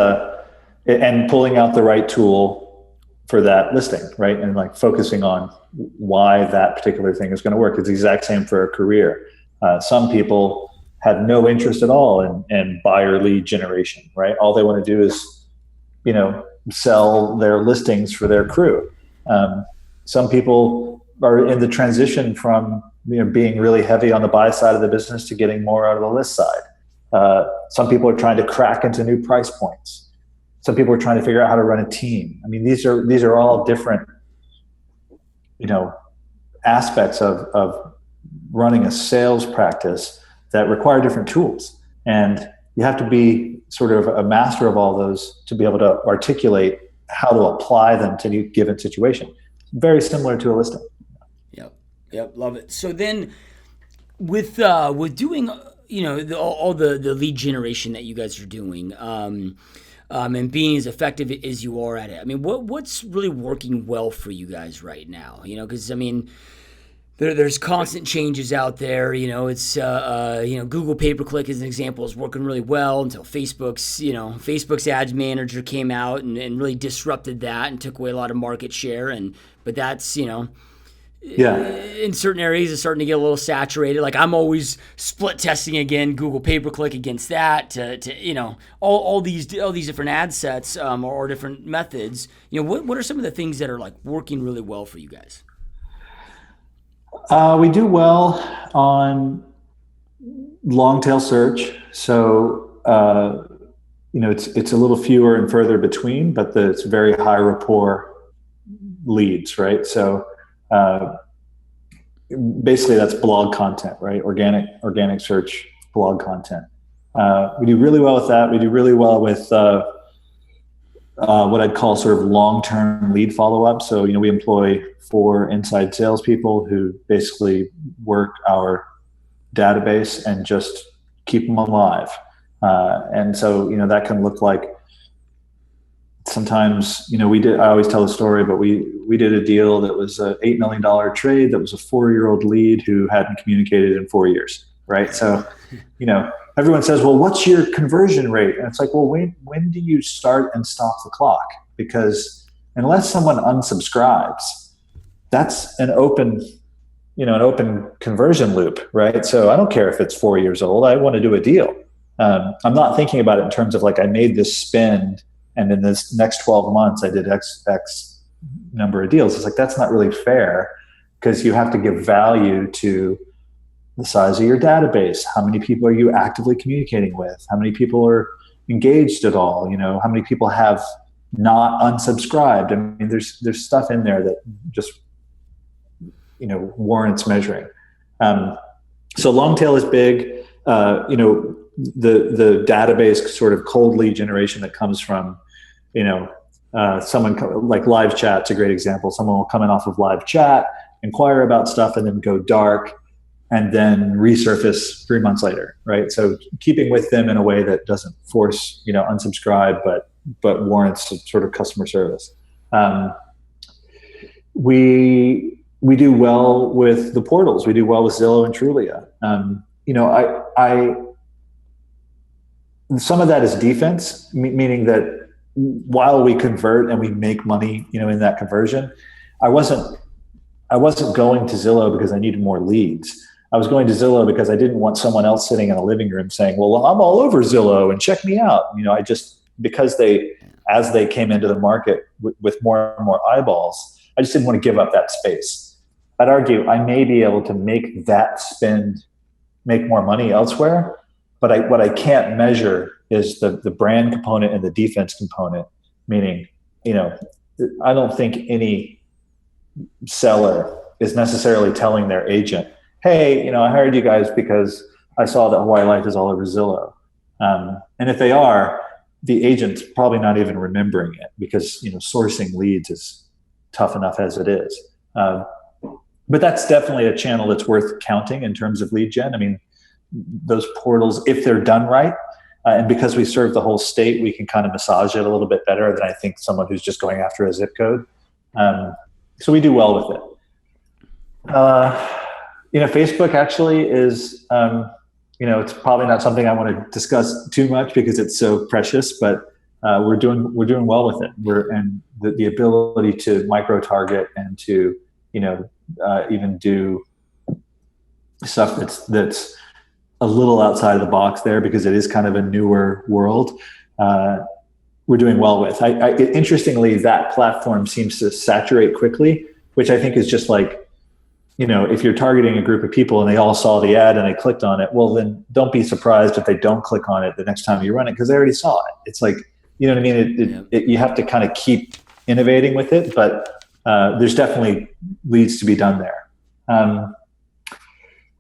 and pulling out the right tool for that listing, right? And like focusing on why that particular thing is going to work. It's the exact same for a career. Some people have no interest at all in buyer lead generation, right? All they want to do is, sell their listings for their crew. Some people are in the transition from being really heavy on the buy side of the business to getting more out of the list side. Some people are trying to crack into new price points. Some people are trying to figure out how to run a team. I mean, these are all different, aspects of running a sales practice that require different tools. And you have to be sort of a master of all those to be able to articulate how to apply them to a given situation. Very similar to a listing. Yep, love it. So then, with doing all the lead generation that you guys are doing, and being as effective as you are at it, I mean, what's really working well for you guys right now? Because I mean, there's constant changes out there. It's Google pay-per-click as an example is working really well until Facebook's ads manager came out and really disrupted that and took away a lot of market share. But that's in certain areas it's starting to get a little saturated. Like I'm always split testing again Google pay-per-click against that to all these different ad sets or different methods. What are some of the things that are like working really well for you guys? We do well on long tail search. So, it's a little fewer and further between, but it's very high rapport leads, right? So, basically that's blog content, right? Organic search blog content. We do really well with that. We do really well with, what I'd call sort of long-term lead follow-up. So, we employ 4 inside salespeople who basically work our database and just keep them alive. And so, that can look like sometimes, I always tell the story, but we did a deal that was an $8 million trade that was a 4-year-old lead who hadn't communicated in 4 years, right? So, everyone says, well, what's your conversion rate? And it's like, well, when do you start and stop the clock? Because unless someone unsubscribes, that's an open conversion loop, right? So I don't care if it's 4 years old. I want to do a deal. I'm not thinking about it in terms of like I made this spend and in this next 12 months I did X number of deals. It's like, that's not really fair because you have to give value to the size of your database. How many people are you actively communicating with? How many people are engaged at all? How many people have not unsubscribed? I mean, there's stuff in there that just, warrants measuring. So long tail is big. The database sort of cold lead generation that comes from, someone like live chat's a great example. Someone will come in off of live chat, inquire about stuff, and then go dark, and then resurface 3 months later, right? So keeping with them in a way that doesn't force, unsubscribe, but warrants sort of customer service. We do well with the portals. We do well with Zillow and Trulia. Some of that is defense, meaning that while we convert and we make money, in that conversion, I wasn't going to Zillow because I needed more leads. I was going to Zillow because I didn't want someone else sitting in a living room saying, well, I'm all over Zillow and check me out. Because as they came into the market with more and more eyeballs, I just didn't want to give up that space. I'd argue I may be able to make that spend make more money elsewhere, but what I can't measure is the brand component and the defense component, meaning, I don't think any seller is necessarily telling their agent, hey, I hired you guys because I saw that Hawaii Life is all over Zillow. And if they are, the agent's probably not even remembering it because, sourcing leads is tough enough as it is. But that's definitely a channel that's worth counting in terms of lead gen. I mean, those portals, if they're done right, and because we serve the whole state, we can kind of massage it a little bit better than I think someone who's just going after a zip code. So we do well with it. Facebook actually is, it's probably not something I want to discuss too much because it's so precious, but we're doing well with it. And the ability to micro target and to even do stuff that's a little outside of the box there, because it is kind of a newer world. We're doing well with. Interestingly, that platform seems to saturate quickly, which I think is just like, if you're targeting a group of people and they all saw the ad and they clicked on it, well, then don't be surprised if they don't click on it the next time you run it, because they already saw it. It's like, you know what I mean? You have to kind of keep innovating with it, but there's definitely leads to be done there.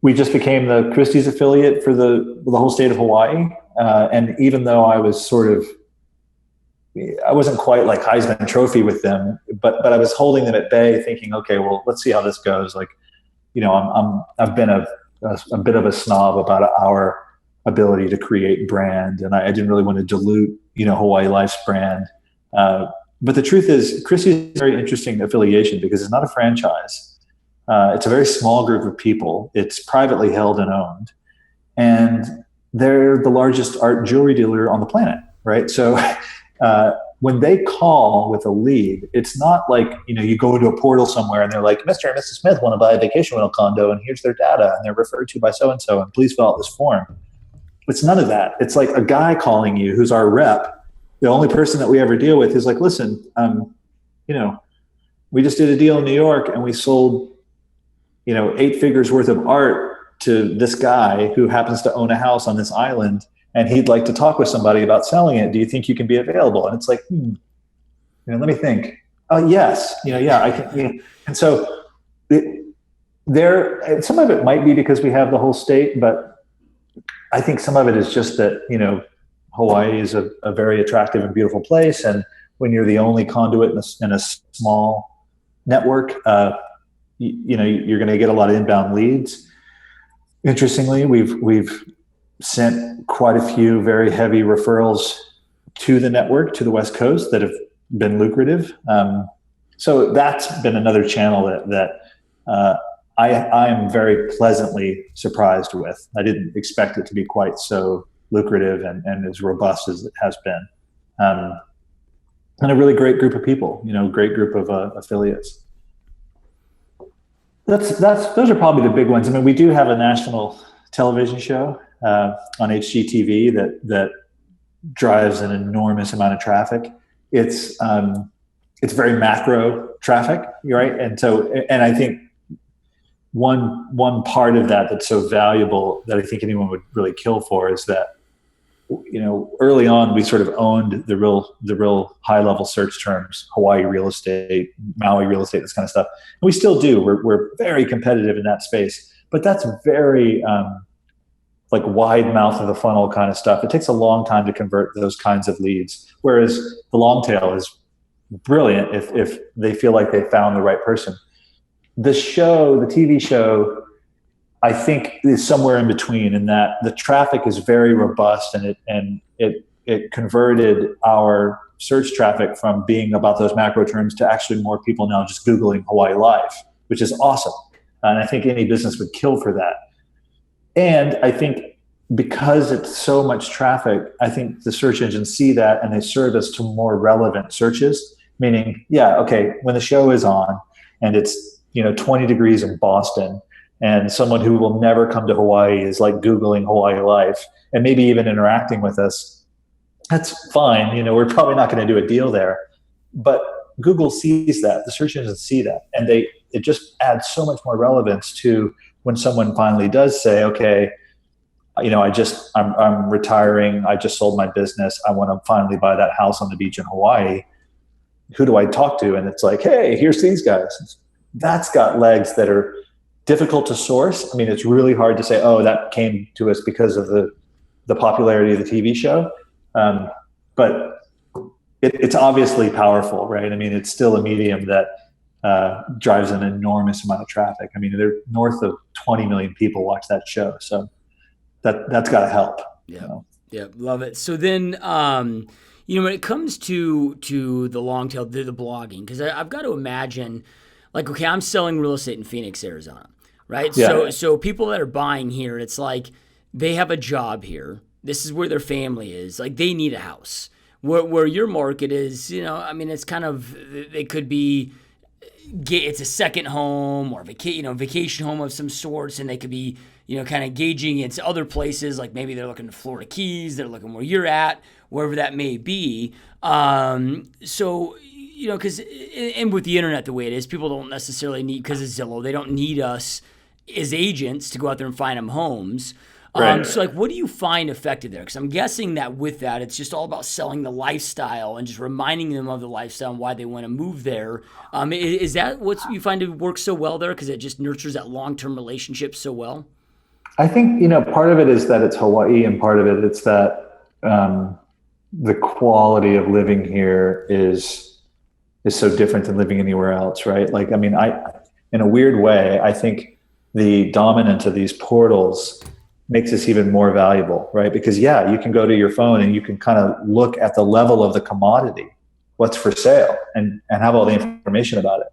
We just became the Christie's affiliate for the whole state of Hawaii. And even though I wasn't quite like Heisman Trophy with them, but I was holding them at bay thinking, okay, well, let's see how this goes. Like, I've been a bit of a snob about our ability to create brand, and I didn't really want to dilute, Hawaii Life's brand. But the truth is, Christie's is a very interesting affiliation because it's not a franchise. It's a very small group of people. It's privately held and owned, and they're the largest art jewelry dealer on the planet, right? So when they call with a lead, it's not like, you go to a portal somewhere and they're like, Mr. and Mrs. Smith want to buy a vacation rental condo, and here's their data, and they're referred to by so-and-so, and please fill out this form. It's none of that. It's like a guy calling you who's our rep. The only person that we ever deal with is like, listen, we just did a deal in New York and we sold, 8 figures worth of art to this guy who happens to own a house on this island, and he'd like to talk with somebody about selling it. Do you think you can be available? And it's like, let me think. Oh, yes. Yeah, I can. And so some of it might be because we have the whole state, but I think some of it is just that, Hawaii is a very attractive and beautiful place. And when you're the only conduit in a small network, you're going to get a lot of inbound leads. Interestingly, we've sent quite a few very heavy referrals to the network, to the West Coast, that have been lucrative. So that's been another channel that I am very pleasantly surprised with. I didn't expect it to be quite so lucrative and as robust as it has been. And a really great group of people, great group of affiliates. Those are probably the big ones. I mean, we do have a national television show on HGTV that drives an enormous amount of traffic. It's very macro traffic, right? And I think one part of that that's so valuable that I think anyone would really kill for is that, early on we sort of owned the real high level search terms, Hawaii real estate, Maui real estate, this kind of stuff. And we still do. We're very competitive in that space, but that's very like wide mouth of the funnel kind of stuff. It takes a long time to convert those kinds of leads. Whereas the long tail is brilliant if they feel like they found the right person. The TV show, I think, is somewhere in between, in that the traffic is very robust, and it converted our search traffic from being about those macro terms to actually more people now just Googling Hawaii Life, which is awesome. And I think any business would kill for that. And I think because it's so much traffic, I think the search engines see that and they serve us to more relevant searches, meaning, when the show is on and it's 20 degrees in Boston, and someone who will never come to Hawaii is like Googling Hawaii Life and maybe even interacting with us, that's fine. We're probably not going to do a deal there. But Google sees that, the search engines see that, and it just adds so much more relevance to when someone finally does say, okay, I'm retiring, I just sold my business, I want to finally buy that house on the beach in Hawaii. Who do I talk to? And it's like, hey, here's these guys. That's got legs that are difficult to source. I mean, it's really hard to say, oh, that came to us because of the popularity of the TV show. But it's obviously powerful, right? I mean, it's still a medium that drives an enormous amount of traffic. I mean, there north of 20 million people watch that show. So that's got to help. Yeah. Yeah. Love it. So then, when it comes to the long tail, the blogging, because I've got to imagine, like, okay, I'm selling real estate in Phoenix, Arizona, right? Yeah. So people that are buying here, it's like they have a job here. This is where their family is. Like, they need a house. where your market is, I mean, it's kind of, it could be, it's a second home or vacation home of some sorts, and they could be, kind of gauging it's other places, like maybe they're looking to Florida Keys, they're looking where you're at, wherever that may be. So, because, and with the internet the way it is, people don't necessarily need, because of Zillow, they don't need us as agents to go out there and find them homes. Right. So like, what do you find effective there? Because I'm guessing that with that, it's just all about selling the lifestyle and just reminding them of the lifestyle and why they want to move there. Is that what you find to work so well there? Because it just nurtures that long-term relationship so well? I think, part of it is that it's Hawaii, and part of it it's that the quality of living here is so different than living anywhere else, right? Like, I mean, in a weird way, I think the dominance of these portals makes this even more valuable, right? Because you can go to your phone and you can kind of look at the level of the commodity, what's for sale, and have all the information about it.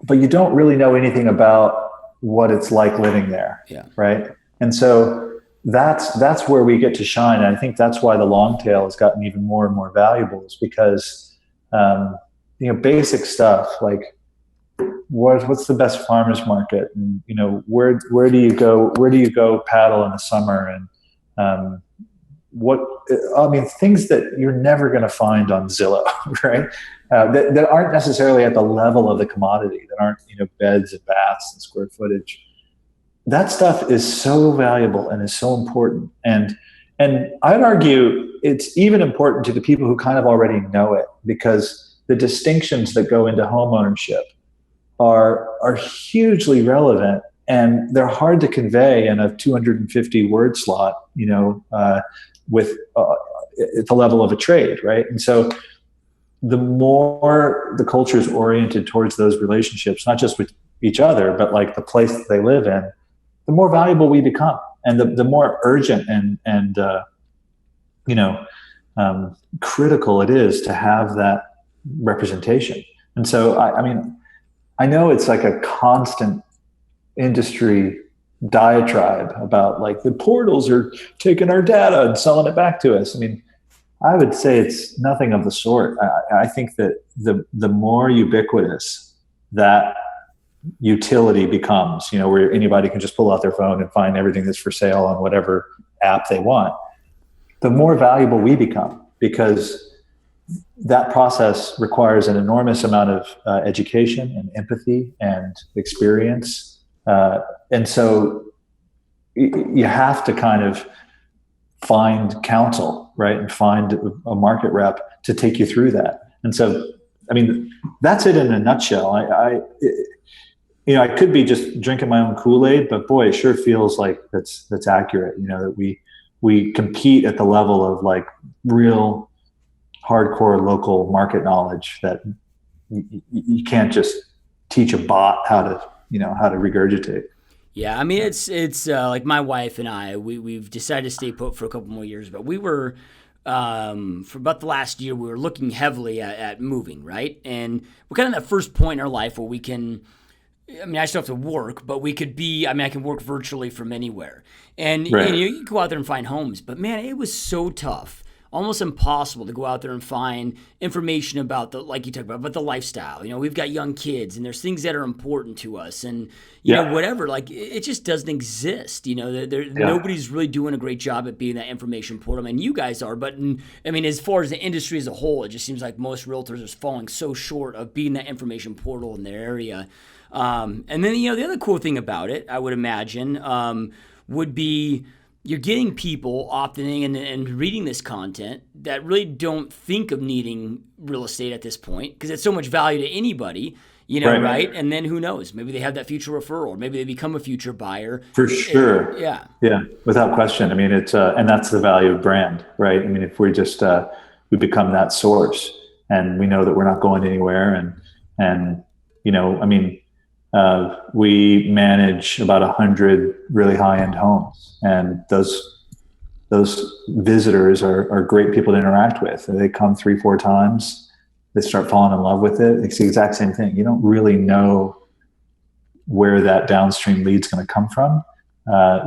But you don't really know anything about what it's like living there, right? And so that's where we get to shine. And I think that's why the long tail has gotten even more and more valuable, is because basic stuff like what's the best farmers market, and where do you go paddle in the summer, and things that you're never going to find on Zillow, right? That aren't necessarily at the level of the commodity, that aren't beds and baths and square footage. That stuff is so valuable and is so important, and I'd argue it's even important to the people who kind of already know it, because the distinctions that go into home ownership are hugely relevant, and they're hard to convey in a 250 word slot, with at the level of a trade, right? And so the more the culture is oriented towards those relationships, not just with each other, but like the place that they live in, the more valuable we become, and the more urgent and critical it is to have that representation. And so, I know it's like a constant industry diatribe about like the portals are taking our data and selling it back to us. I mean, I would say it's nothing of the sort. I think that the more ubiquitous that utility becomes, where anybody can just pull out their phone and find everything that's for sale on whatever app they want, the more valuable we become, because that process requires an enormous amount of education and empathy and experience. And so you have to kind of find counsel, right? And find a market rep to take you through that. And so, that's it in a nutshell. I could be just drinking my own Kool-Aid, but boy, it sure feels like that's accurate. That we compete at the level of like real hardcore local market knowledge that you can't just teach a bot how to regurgitate. Yeah, it's like my wife and I, we've decided to stay put for a couple more years, but we were for about the last year we were looking heavily at moving, right? And we're kind of at that first point in our life where we can, I still have to work, but we could be, I can work virtually from anywhere. And, right. and you can go out there and find homes, but man, it was so tough. Almost impossible to go out there and find information about like you talked about the lifestyle. We've got young kids, and there's things that are important to us, and whatever. Like it just doesn't exist. Nobody's really doing a great job at being that information portal. You guys are, but as far as the industry as a whole, it just seems like most realtors are falling so short of being that information portal in their area. And then the other cool thing about it, I would imagine, would be you're getting people opting in and reading this content that really don't think of needing real estate at this point because it's so much value to anybody, right? And then who knows? Maybe they have that future referral, or maybe they become a future buyer. For sure. Yeah, without question. It's and that's the value of brand, right? If we just we become that source, and we know that we're not going anywhere, and we manage about 100 really high-end homes, and those visitors are great people to interact with. They come 3-4 times, they start falling in love with it. It's the exact same thing. You don't really know where that downstream lead's going to come from.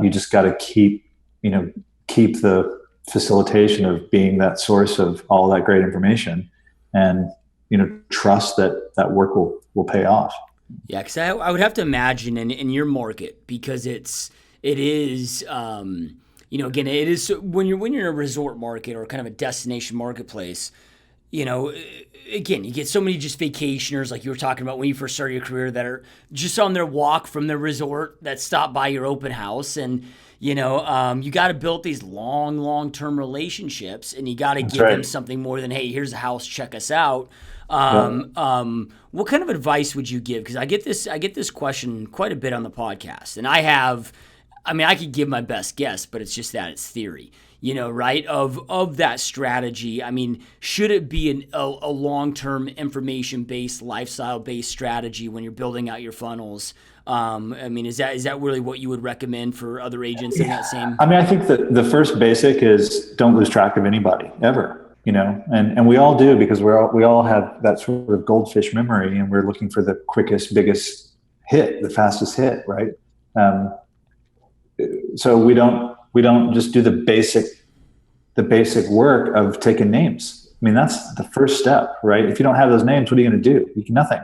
You just got to keep the facilitation of being that source of all that great information, and trust that that work will pay off. Yeah, because I would have to imagine in your market, because it is again, it is when you're in a resort market or kind of a destination marketplace. Again, you get so many just vacationers, like you were talking about when you first started your career, that are just on their walk from the resort that stop by your open house. And, you got to build these long-term relationships, and you got to give them something more than, hey, here's a house, check us out. What kind of advice would you give? Because I get this question quite a bit on the podcast, and I could give my best guess, but it's just that it's theory. Right? Of that strategy. I mean, should it be a long-term information-based, lifestyle-based strategy when you're building out your funnels? Is that really what you would recommend for other agents in that same? I think that the first basic is don't lose track of anybody ever, and we all do, because we all have that sort of goldfish memory, and we're looking for the quickest, biggest hit, the fastest hit, right? So we don't just do the basic work of taking names. That's the first step, right? If you don't have those names, what are you going to do? You can nothing.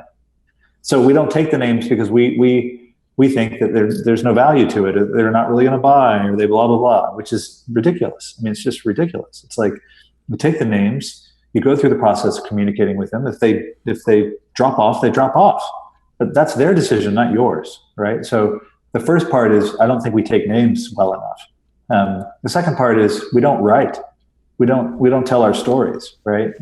So we don't take the names because we think that there's no value to it, or they're not really going to buy, or they blah, blah, blah, which is ridiculous. It's just ridiculous. It's like, you take the names, you go through the process of communicating with them. If they drop off, they drop off. But that's their decision, not yours, right? So the first part is, I don't think we take names well enough. The second part is, we don't write. We don't tell our stories, right?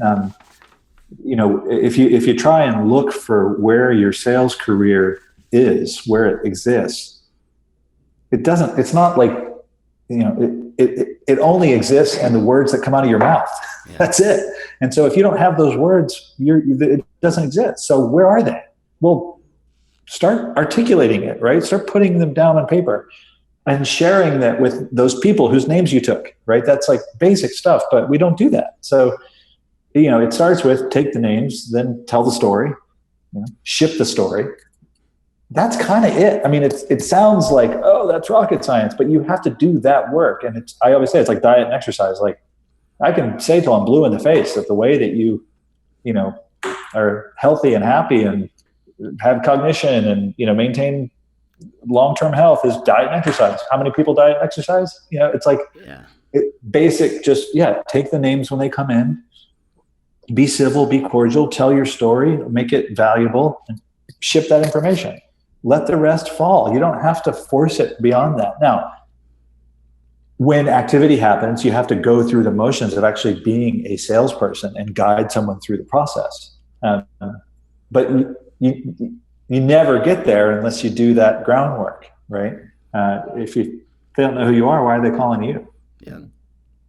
If you try and look for where your sales career is, where it exists, it's not like, it only exists in the words that come out of your mouth. Yeah. That's it. And so if you don't have those words, it doesn't exist. So where are they? Well, start articulating it, right? Start putting them down on paper and sharing that with those people whose names you took, right? That's like basic stuff, but we don't do that. So, it starts with take the names, then tell the story, ship the story. That's kind of it. It sounds like, oh, that's rocket science, but you have to do that work. And I always say it's like diet and exercise. Like, I can say till I'm blue in the face that the way that you are healthy and happy and have cognition and, maintain long-term health is diet and exercise. How many people diet and exercise? It's like basic, take the names when they come in, be civil, be cordial, tell your story, make it valuable, and ship that information. Let the rest fall. You don't have to force it beyond that. Now, when activity happens, you have to go through the motions of actually being a salesperson and guide someone through the process. But you never get there unless you do that groundwork, right? If they don't know who you are, why are they calling you?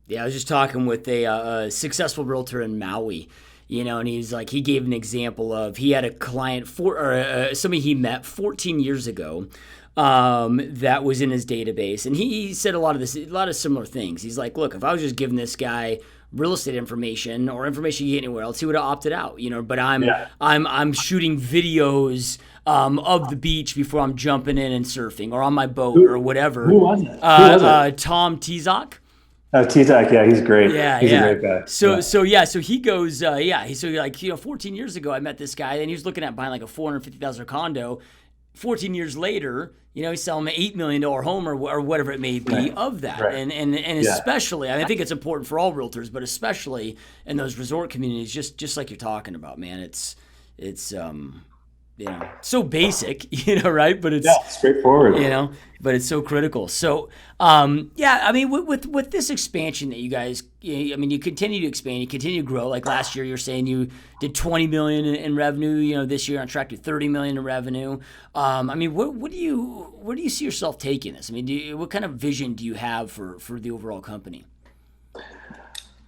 Yeah, I was just talking with a successful realtor in Maui, and he gave an example of, he had a client somebody he met 14 years ago that was in his database, and he said a lot of similar things. He's like, look, if I was just giving this guy real estate information or information you get anywhere else, he would have opted out, but I'm shooting videos of the beach before I'm jumping in and surfing, or on my boat, or whatever. Who was it? Tom Tizak. Oh, Tizak, yeah, he's great. He's a great guy. So he goes, 14 years ago I met this guy, and he was looking at buying like a $450,000 condo. 14 years later, he's selling an $8 million home or whatever it may be of that. Right. And especially, I think it's important for all realtors, but especially in those resort communities, just like you're talking about, man, it's so basic, right? But it's straightforward, but it's so critical. So, with this expansion that you guys, you continue to expand, you continue to grow. Like last year, you're saying you did 20 million in revenue. This year on track to 30 million in revenue. Where do you see yourself taking this? What kind of vision do you have for the overall company?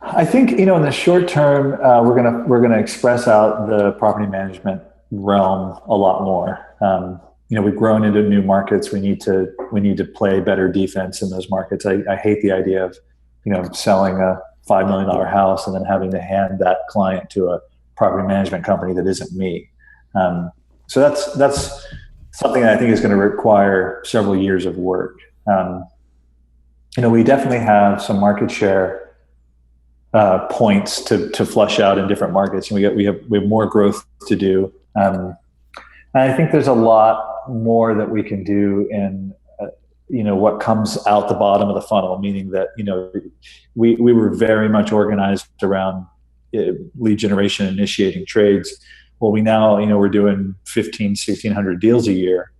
I think, in the short term, we're gonna express out the property management realm a lot more. We've grown into new markets. We need to play better defense in those markets. I hate the idea of, selling a $5 million house and then having to hand that client to a property management company that isn't me. So that's something that I think is going to require several years of work. We definitely have some market share points to flush out in different markets. And we have more growth to do. And I think there's a lot more that we can do in, what comes out the bottom of the funnel, meaning that, we were very much organized around lead generation, initiating trades. Well, we now, we're doing 1,600 deals a year.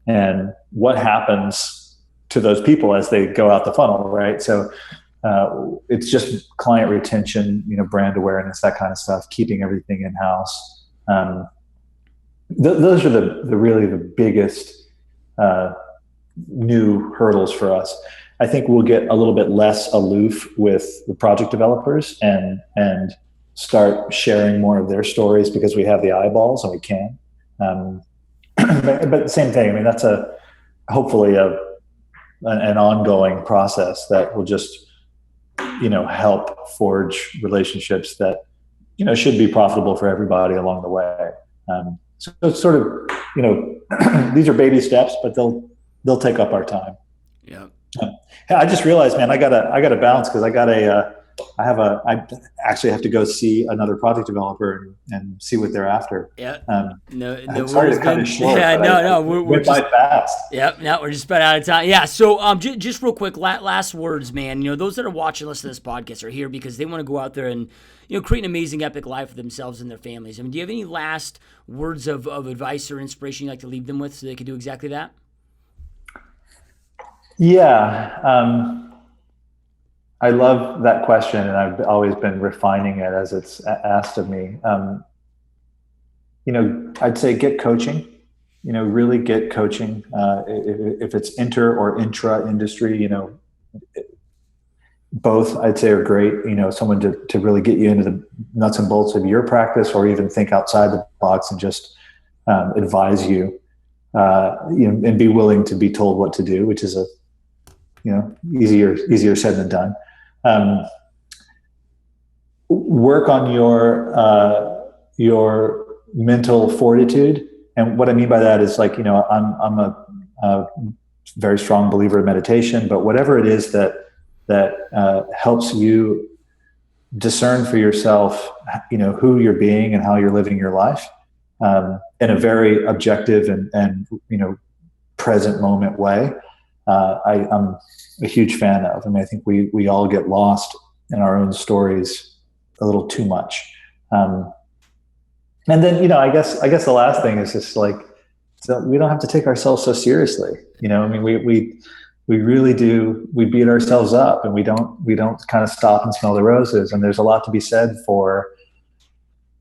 And what happens to those people as they go out the funnel, right? So it's just client retention, brand awareness, that kind of stuff, keeping everything in-house. Those are really the biggest new hurdles for us. I think we'll get a little bit less aloof with the project developers and start sharing more of their stories because we have the eyeballs and we can. But same thing. I mean, that's hopefully an ongoing process that will just, help forge relationships that, should be profitable for everybody along the way. So it's sort of, these are baby steps, but they'll take up our time. Yeah. I just realized, man, I gotta bounce because I actually have to go see another project developer and see what they're after. Yeah. No, sorry to cut it short. Yeah, no, we're just fast. Yep. No, we're just about out of time. Yeah. So, just real quick, last words, man. Those that are watching, listen to this podcast are here because they want to go out there and create an amazing, epic life for themselves and their families. I mean, do you have any last words of advice or inspiration you'd like to leave them with so they can do exactly that? Yeah. I love that question, and I've always been refining it as it's asked of me. I'd say get coaching. Really get coaching. If it's inter or intra industry, both I'd say are great. Someone to really get you into the nuts and bolts of your practice, or even think outside the box and just advise you. And be willing to be told what to do, which is easier said than done. Work on your mental fortitude. And what I mean by that is I'm a very strong believer in meditation, but whatever it is that helps you discern for yourself, who you're being and how you're living your life, in a very objective and present moment way. I'm a huge fan of. I mean, I think we all get lost in our own stories a little too much. And then, I guess the last thing is just so we don't have to take ourselves so seriously. I mean, we really do. We beat ourselves up, and we don't kind of stop and smell the roses. And there's a lot to be said for,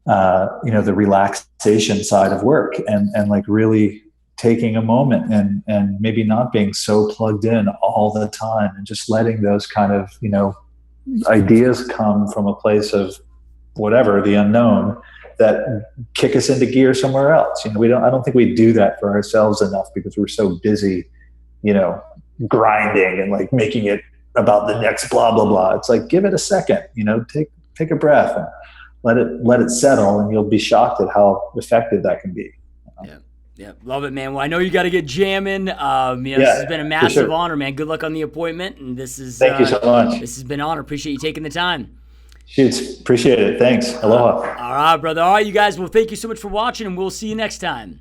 the relaxation side of work and really taking a moment and maybe not being so plugged in all the time and just letting those kind of, ideas come from a place of whatever, the unknown, that kick us into gear somewhere else. I don't think we do that for ourselves enough because we're so busy, grinding and making it about the next blah, blah, blah. It's give it a second, take a breath and let it settle, and you'll be shocked at how effective that can be. Yeah, love it, man. Well, I know you got to get jamming. This has been a massive honor, man. Good luck on the appointment, and thank you so much. This has been an honor. Appreciate you taking the time. Shoots, appreciate it. Thanks. Aloha. All right, brother. All right, you guys. Well, thank you so much for watching, and we'll see you next time.